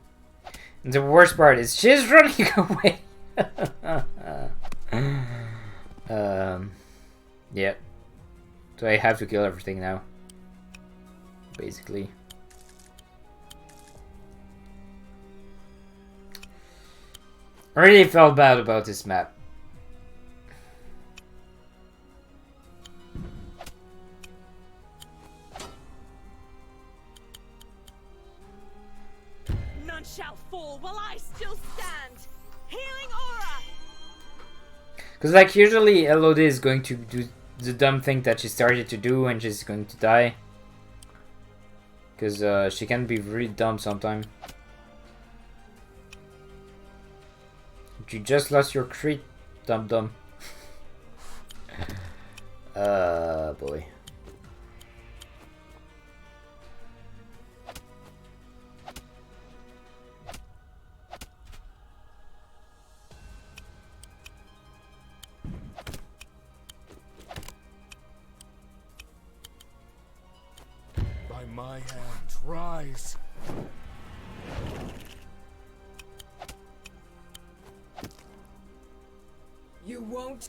And the worst part is she's running away. Yep. So I have to kill everything now. Basically. I really felt bad about this map. None shall fall while I still stand. Healing aura. Because like usually Elodie is going to do the dumb thing that she started to do and she's going to die. Because she can be really dumb sometimes. You just lost your crit, dum-dum. Boy. By my hand, rise. You won't.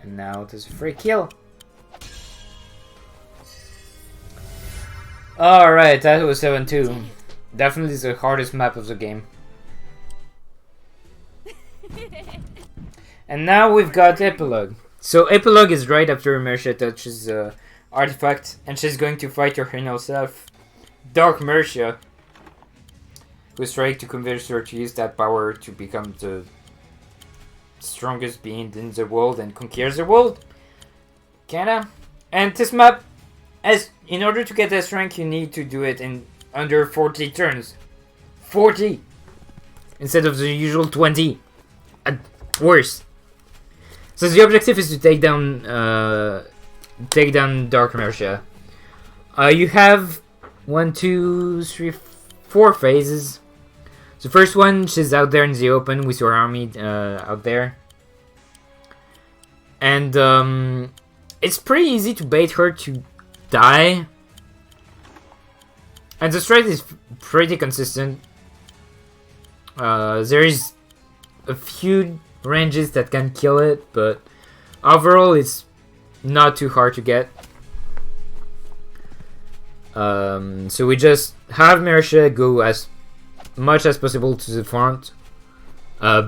And now there's a free kill. Alright, that was 7-2. Definitely the hardest map of the game. And now we've got Epilogue. So Epilogue is right after Mercia touches Artifact, and she's going to fight her inner self, Dark Mercia, who's trying to convince her to use that power to become the strongest being in the world and conquer the world. Kinda. And this map, in order to get this rank, you need to do it in under 40 turns. 40! Instead of the usual 20. At worst. So the objective is to take down Dark Mercia. You have 1, 2, 3, 4 phases. The first one, she's out there in the open with your army out there. And it's pretty easy to bait her to die. And the strat is pretty consistent. There is a few ranges that can kill it, but overall it's not too hard to get. So we just have Mercia go as much as possible to the front,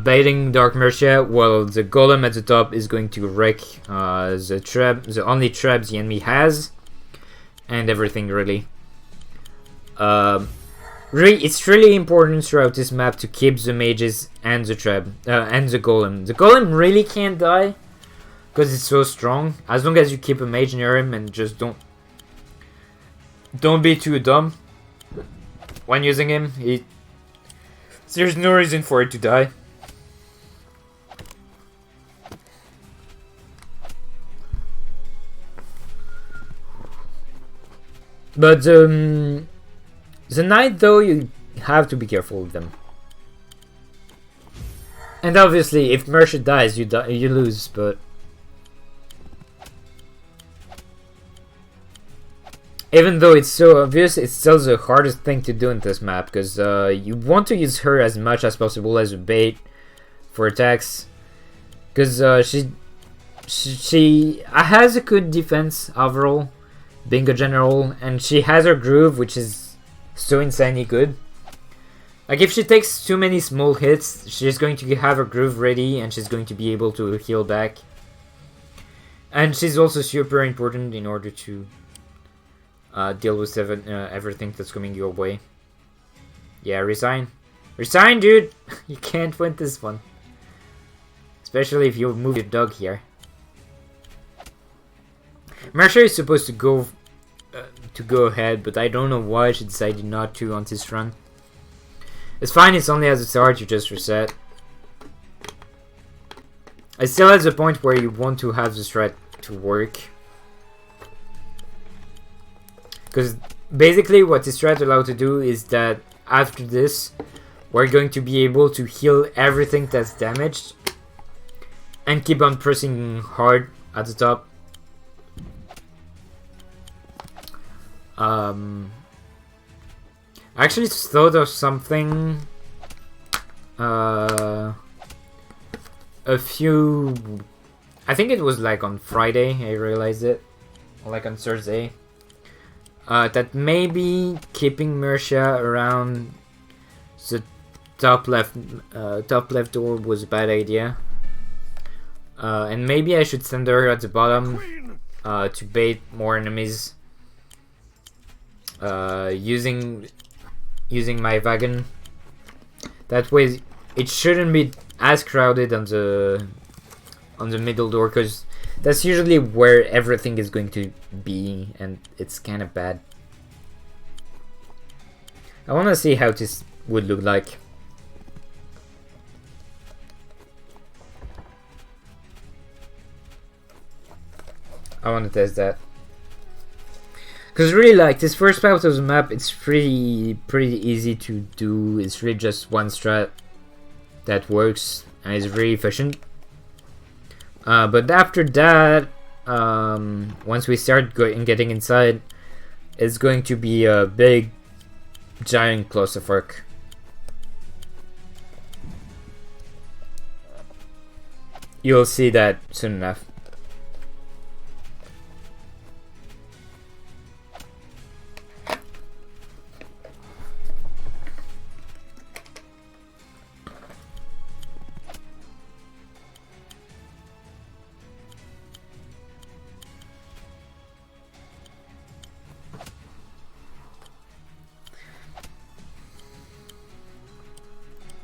baiting Dark Mercia, while the golem at the top is going to wreck the only Trebs the enemy has, and everything really. It's really important throughout this map to keep the mages and the Treb and the golem. The golem really can't die because it's so strong. As long as you keep a mage near him and just don't be too dumb when using him. There's no reason for it to die. But the knight, though, you have to be careful with them. And obviously, if Mercia dies, you lose. But even though it's so obvious, it's still the hardest thing to do in this map, because you want to use her as much as possible as a bait for attacks, because she has a good defense overall, being a general, and she has her groove, which is so insanely good. Like, if she takes too many small hits, she's going to have her groove ready, and she's going to be able to heal back. And she's also super important in order to deal with everything that's coming your way. Yeah, resign. Resign, dude! You can't win this one. Especially if you move your dog here. Mercia is supposed to go ahead, but I don't know why she decided not to on this run. It's fine, it's only at the start, you just reset. It's still at the point where you want to have the strat to work. Because basically what this strat allows to do is that after this, we're going to be able to heal everything that's damaged and keep on pressing hard at the top. I actually thought of something I think it was like on Friday, I realized it, or like on Thursday, that maybe keeping Mercia around the top left door was a bad idea, and maybe I should send her at the bottom to bait more enemies. Using my wagon. That way, it shouldn't be as crowded on the middle door, because that's usually where everything is going to be, and it's kind of bad. I want to see how this would look like. I want to test that. Because really, like, this first part of the map, it's pretty easy to do. It's really just one strat that works and is really efficient. But after that, once we start getting inside, it's going to be a big, giant clusterfuck. You'll see that soon enough.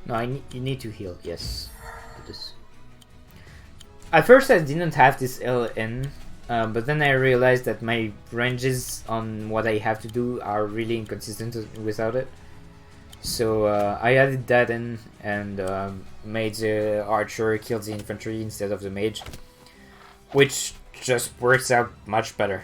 No, you need to heal. Yes. Do this. At first, I didn't have this LN, but then I realized that my ranges on what I have to do are really inconsistent without it. So I added that in and made the archer kill the infantry instead of the mage, which just works out much better.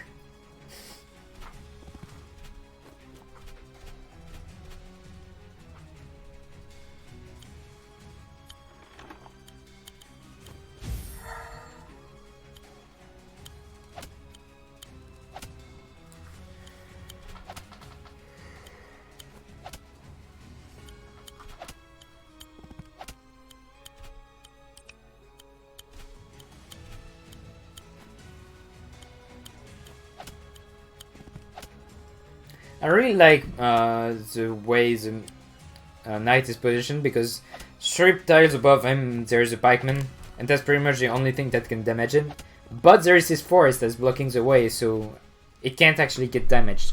I really like the way the knight is positioned, because 3 tiles above him there's a pikeman, and that's pretty much the only thing that can damage him. But there is this forest that's blocking the way, so it can't actually get damaged.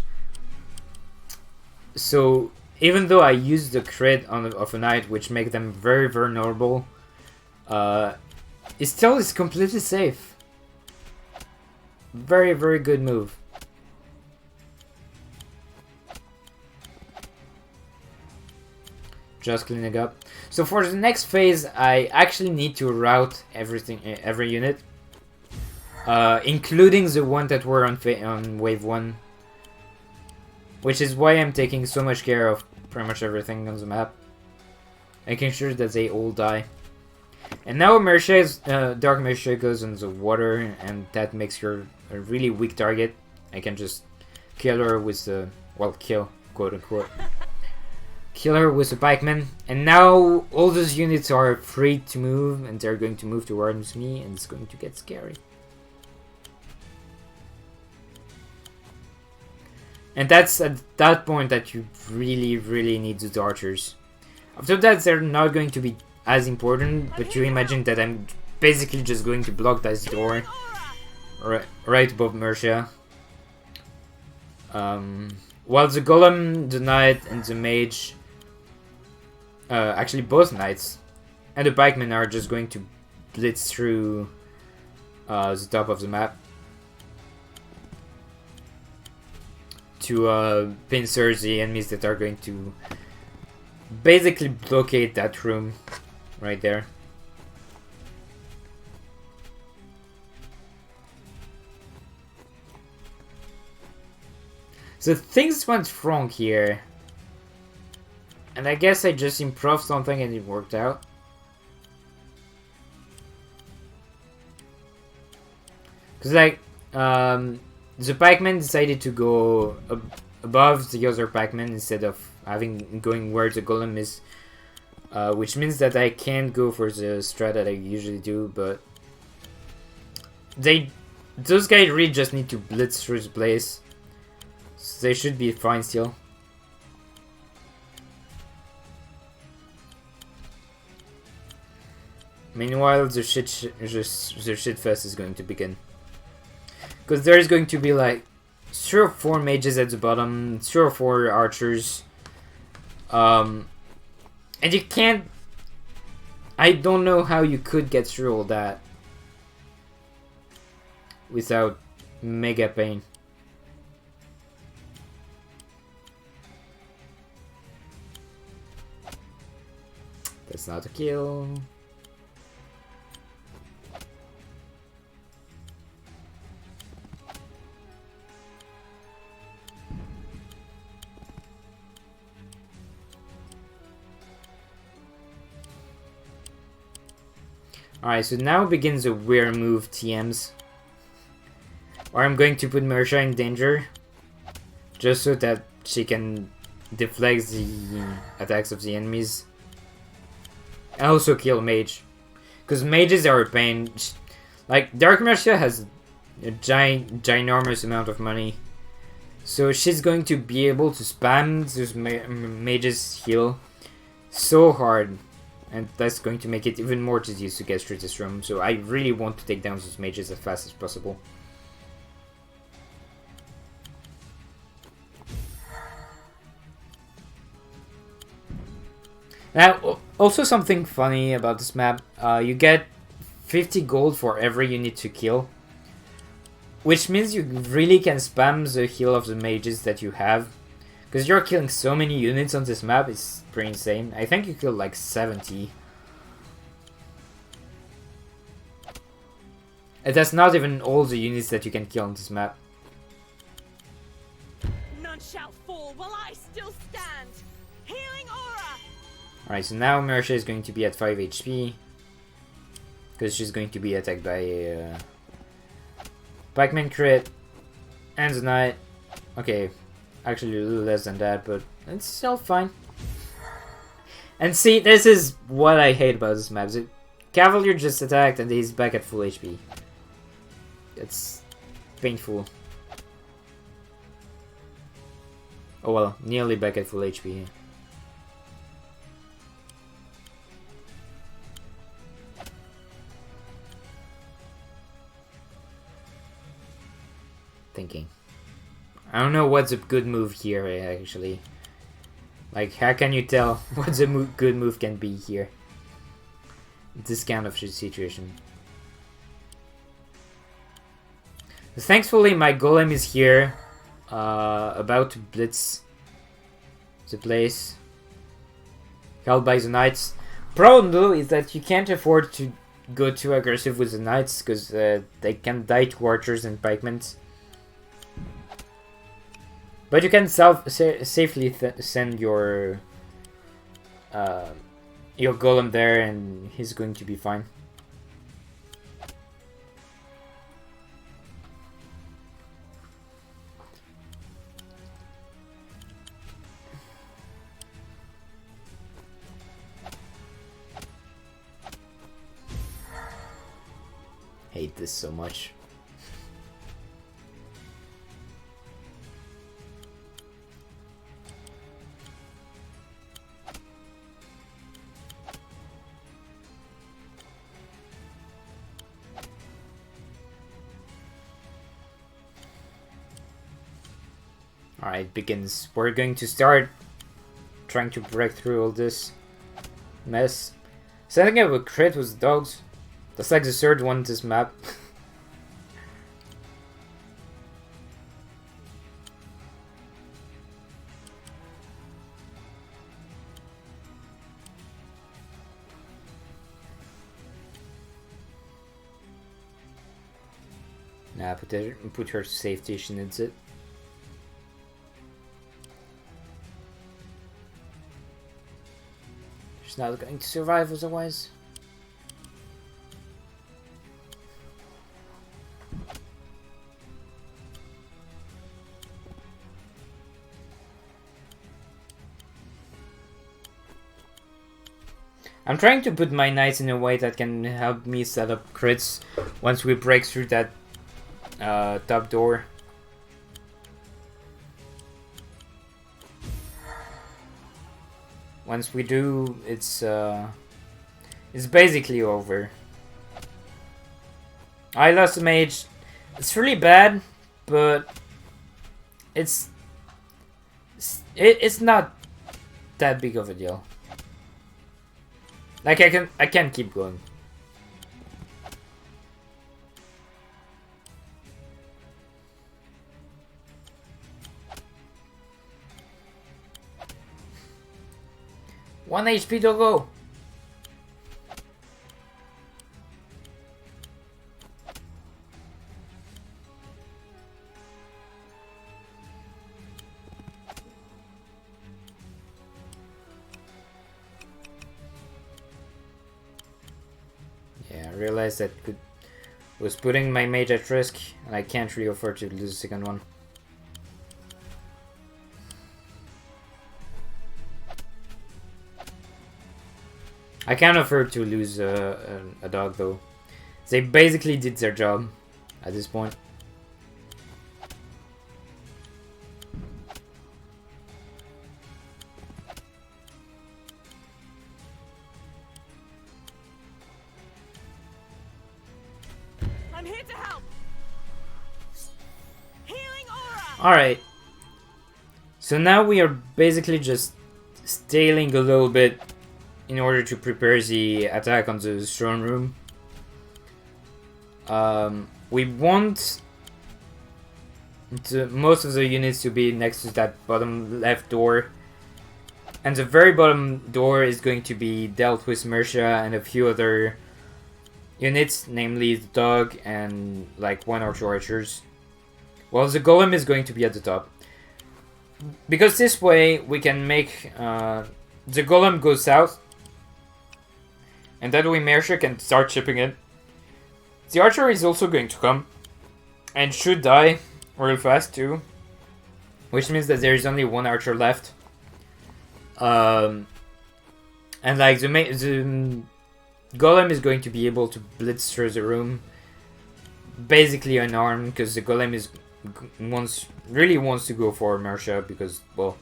So even though I use the crit of a knight, which make them very vulnerable, it still is completely safe. Very, very good move. Just cleaning up. So for the next phase, I actually need to route everything, every unit, including the one that were on wave 1, which is why I'm taking so much care of pretty much everything on the map, making sure that they all die. And now Dark Mercia goes on the water, and that makes her a really weak target. I can just kill her with the, well, kill, quote unquote. Kill her with a pikeman, and now all those units are free to move, and they're going to move towards me, and it's going to get scary. And that's at that point that you really, really need the archers. After that, they're not going to be as important, but you imagine that I'm basically just going to block this door right above Mercia. While the golem, the knight, and the mage, actually both knights, and the pikemen are just going to blitz through the top of the map to pincer the enemies that are going to basically blockade that room right there. So things went wrong here, and I guess I just improved something and it worked out. Cause like, the pikeman decided to go above the other pikeman instead of going where the golem is, which means that I can't go for the strat that I usually do. But those guys really just need to blitz through the place. So they should be fine still. Meanwhile, the shit fest is going to begin. Because there is going to be like 3 or 4 mages at the bottom, 3 or 4 archers. And you can't... I don't know how you could get through all that without mega pain. That's not a kill. Alright, so now begins a weird move, TMs. Or I'm going to put Mercia in danger, just so that she can deflect the attacks of the enemies. And also kill mage. Because mages are a pain. Like, Dark Mercia has a ginormous amount of money. So she's going to be able to spam those mages heal so hard. And that's going to make it even more tedious to get through this room. So I really want to take down those mages as fast as possible. Now, also something funny about this map, you get 50 gold for every unit to kill. Which means you really can spam the heal of the mages that you have. Because you're killing so many units on this map, it's pretty insane. I think you killed like 70. And that's not even all the units that you can kill on this map. None shall fall while I still stand. Healing aura. Alright, so now Mersha is going to be at 5 HP. Because she's going to be attacked by Pikeman crit. And the Knight. Okay, actually a little less than that, but it's still fine. And see, this is what I hate about this map. The Cavalier just attacked and he's back at full HP. It's painful. Oh well, nearly back at full HP. Thinking. I don't know what's a good move here, actually. Like, how can you tell what a good move can be here? This kind of situation. Thankfully, my golem is here, about to blitz the place. Held by the knights. Problem though is that you can't afford to go too aggressive with the knights, because they can die to archers and pikemen. But you can safely send your golem there, and he's going to be fine. Hate this so much. Alright, begins. We're going to start trying to break through all this mess. Setting up a crit with dogs. That's like the third one in this map. Nah, put her to safety, she needs it. She's not going to survive otherwise. I'm trying to put my knights in a way that can help me set up crits once we break through that top door. Once we do, it's basically over. I lost a mage. It's really bad, but it's not that big of a deal. Like I can keep going. One HP to go. Yeah, I realized that was putting my mage at risk, and I can't really afford to lose the second one. I can't afford to lose a dog though. They basically did their job at this point. I'm here to help. Healing aura. All right. So now we are basically just stalling a little bit in order to prepare the attack on the throne room. We want most of the units to be next to that bottom left door. And the very bottom door is going to be dealt with Mercia and a few other units, namely the dog and like 1 or 2 archers. Well, the golem is going to be at the top. Because this way we can make the golem go south. And that way Mercia can start chipping it. The archer is also going to come. And should die real fast too. Which means that there is only 1 archer left. And like the golem is going to be able to blitz through the room. Basically unarmed, because the golem is really wants to go for Mercia because, well,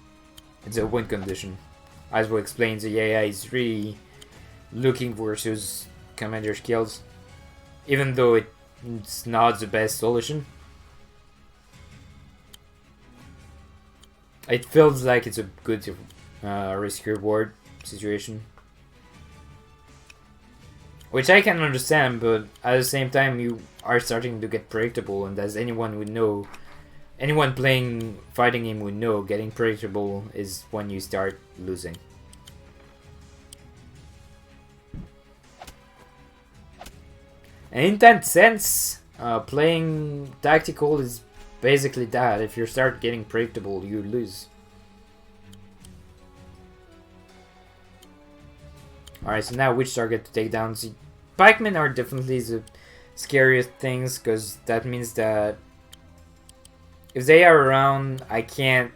it's a win condition. As we explained, the AI is really looking versus commander skills, even though it's not the best solution. It feels like it's a good risk reward situation, which I can understand, but at the same time you are starting to get predictable, and as anyone would know, anyone playing fighting game would know, getting predictable is when you start losing. And in that sense, playing tactical is basically that. If you start getting predictable, you lose. Alright, so now which target to take down? The pikemen are definitely the scariest things, because that means that if they are around, I can't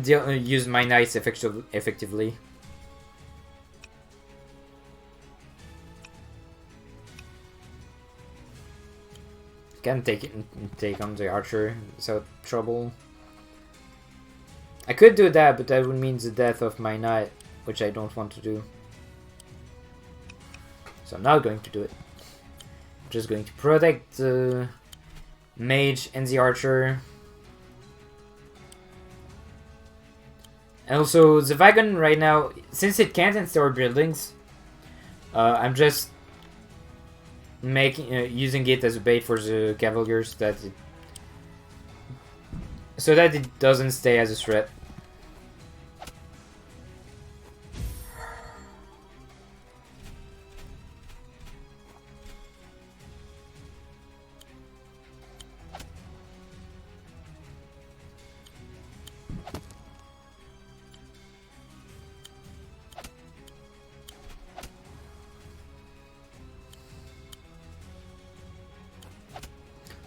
use my knights effectively. Can take on the archer without trouble. I could do that, but that would mean the death of my knight, which I don't want to do. So I'm not going to do it. I'm just going to protect the mage and the archer. And also, the wagon right now, since it can't install buildings, I'm just using it as a bait for the cavaliers, so that it doesn't stay as a threat.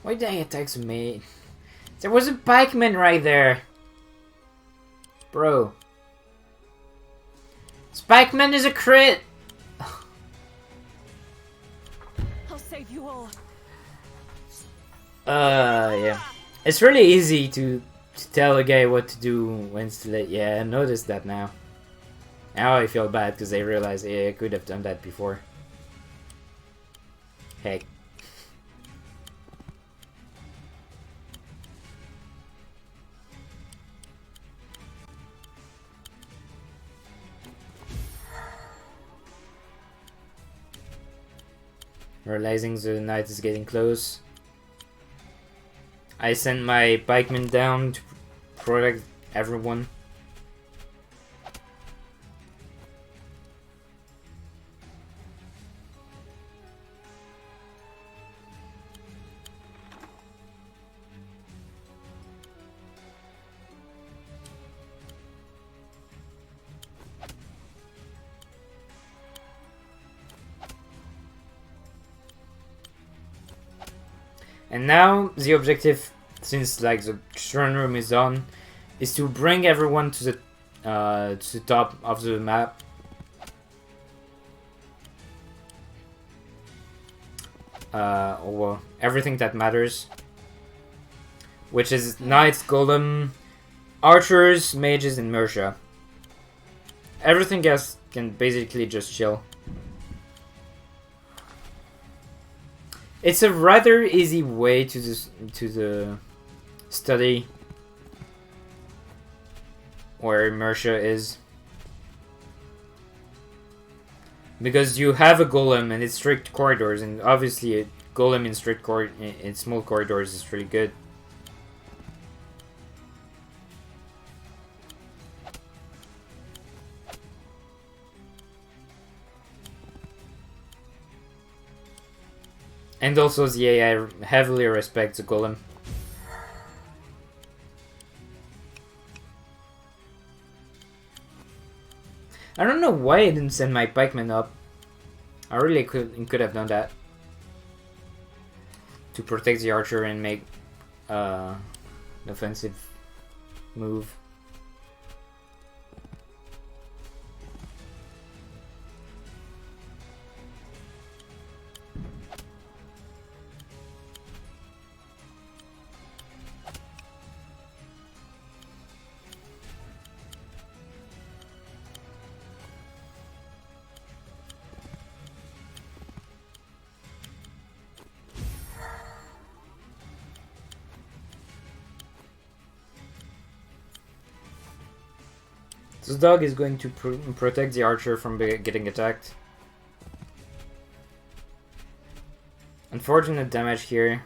Why did I attack me? There was a pikeman right there. Bro. Spikeman is a crit! I'll save you all. Yeah. It's really easy to tell a guy what to do when to let. Yeah, I noticed that now. Now I feel bad because I realized, yeah, I could have done that before. Heck. Realizing the night is getting close, I send my pikemen down to protect everyone. And now the objective, since like the throne room is on, is to bring everyone to the top of the map. Well, everything that matters, which is knights, golem, archers, mages, and Mercia. Everything else can basically just chill. It's a rather easy way to the study where Mercia is. Because you have a golem and it's strict corridors, and obviously a golem in small corridors is really good. And also the AI heavily respects the golem. I don't know why I didn't send my pikemen up. I really could have done that. To protect the archer and make an offensive move. This dog is going to protect the archer from getting attacked. Unfortunate damage here.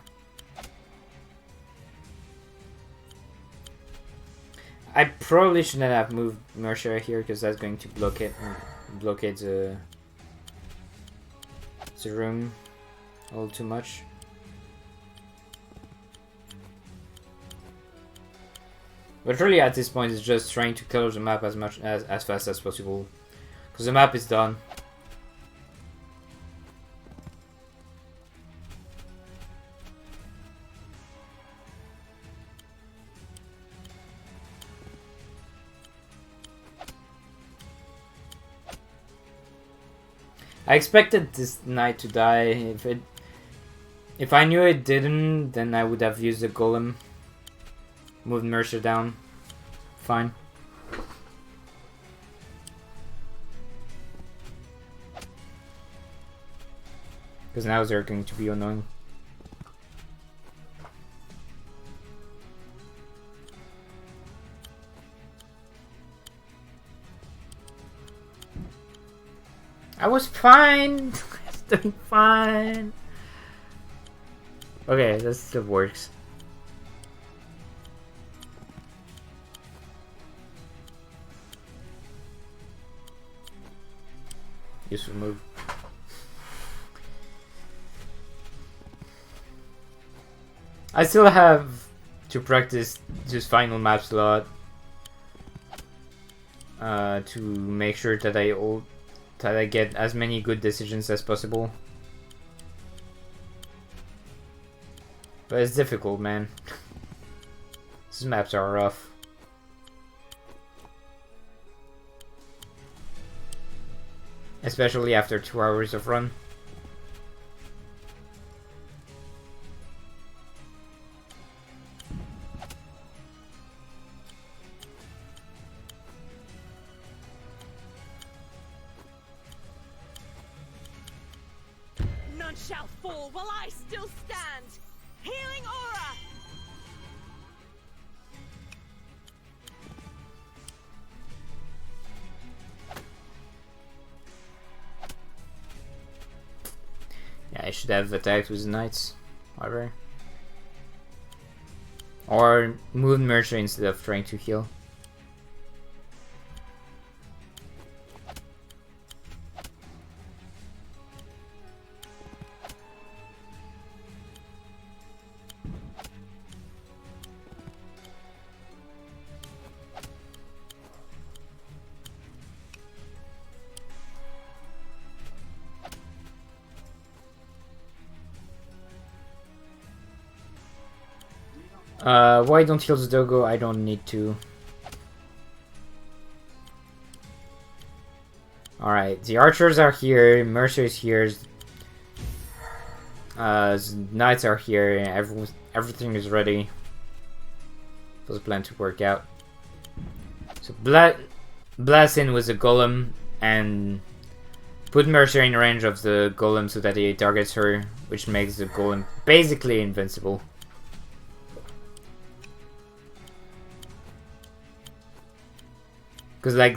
I probably shouldn't have moved Mercia here because that's going to blockade the room a little too much. But really at this point it's just trying to color the map as fast as possible. Because the map is done. I expected this knight to die. If I knew it didn't, then I would have used the golem. Moved Mercia down. Fine. Because now they're going to be annoying. I was fine. I was doing fine. Okay, that still works. Useful move. I still have to practice this final map slot to make sure that I get as many good decisions as possible. But it's difficult, man. These maps are rough. Especially after 2 hours of run. None shall fall while I still stand. Healing aura. Yeah, I should have attacked with the knights. Whatever. Or moved Mercia instead of trying to heal. Why don't heal the doggo? I don't need to. Alright, the archers are here, Mercia is here, the knights are here, everything is ready for the plan to work out. So blast in with the golem and put Mercia in range of the golem so that he targets her, which makes the golem basically invincible. Because, like,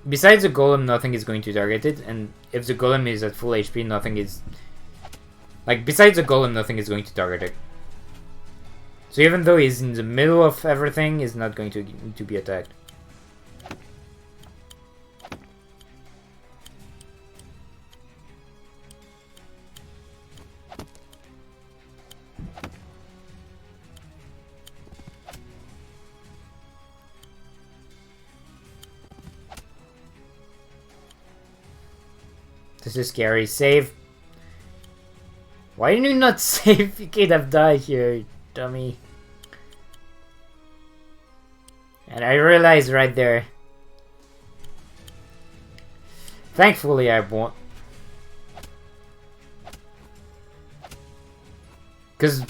besides the golem, nothing is going to target it, and if the golem is at full HP, nothing is... Like, besides the golem, nothing is going to target it. So even though he's in the middle of everything, he's not going to be attacked. This is scary. Save. Why didn't you not save? You could have died here, dummy. And I realized right there. Thankfully, I won't. Because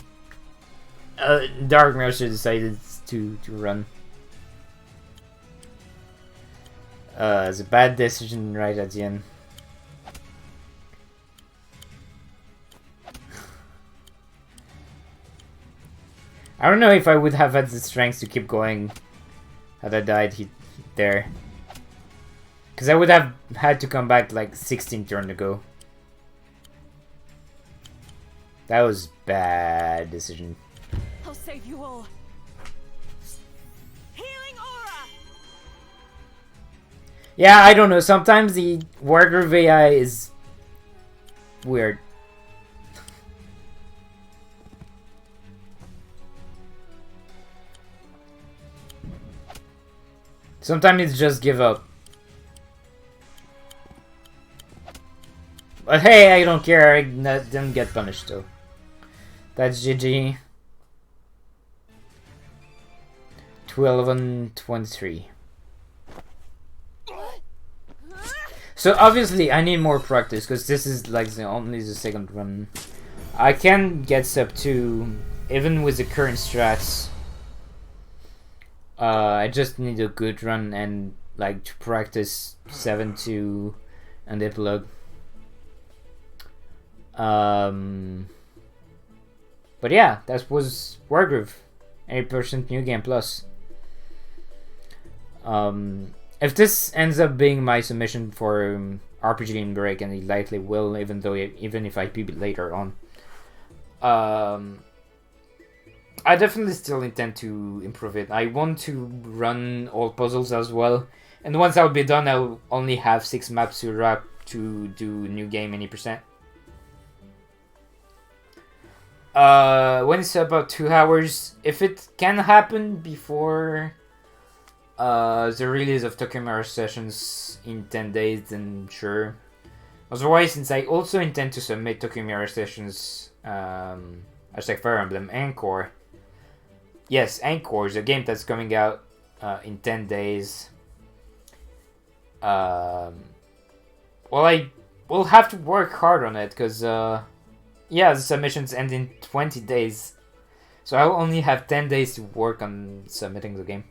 Dark Mercer decided to run. It's a bad decision right at the end. I don't know if I would have had the strength to keep going had I died there. Because I would have had to come back like 16 turns ago. That was bad decision. I'll save you all. Healing aura. Yeah, I don't know. Sometimes the Wargroove AI is weird. Sometimes it's just give up. But hey, I don't care. I didn't get punished though. That's GG. 12-23. So obviously I need more practice because this is like only the second run. I can get sub 2 even with the current strats. I just need a good run and like to practice 7-2 and Epilogue. But yeah, that was Wargroove. 8% new game plus. If this ends up being my submission for RPG in break, and it likely will, even if I PB later on. I definitely still intend to improve it. I want to run all puzzles as well. And once I'll be done, I'll only have 6 maps to wrap to do new game any percent. When it's about 2 hours, if it can happen before the release of Tokyo Mirror Sessions in 10 days, then sure. Otherwise, since I also intend to submit Tokyo Mirror Sessions, hashtag Fire Emblem Encore. Yes, Encore is a game that's coming out in 10 days. Well, I will have to work hard on it because, yeah, the submissions end in 20 days. So I'll only have 10 days to work on submitting the game.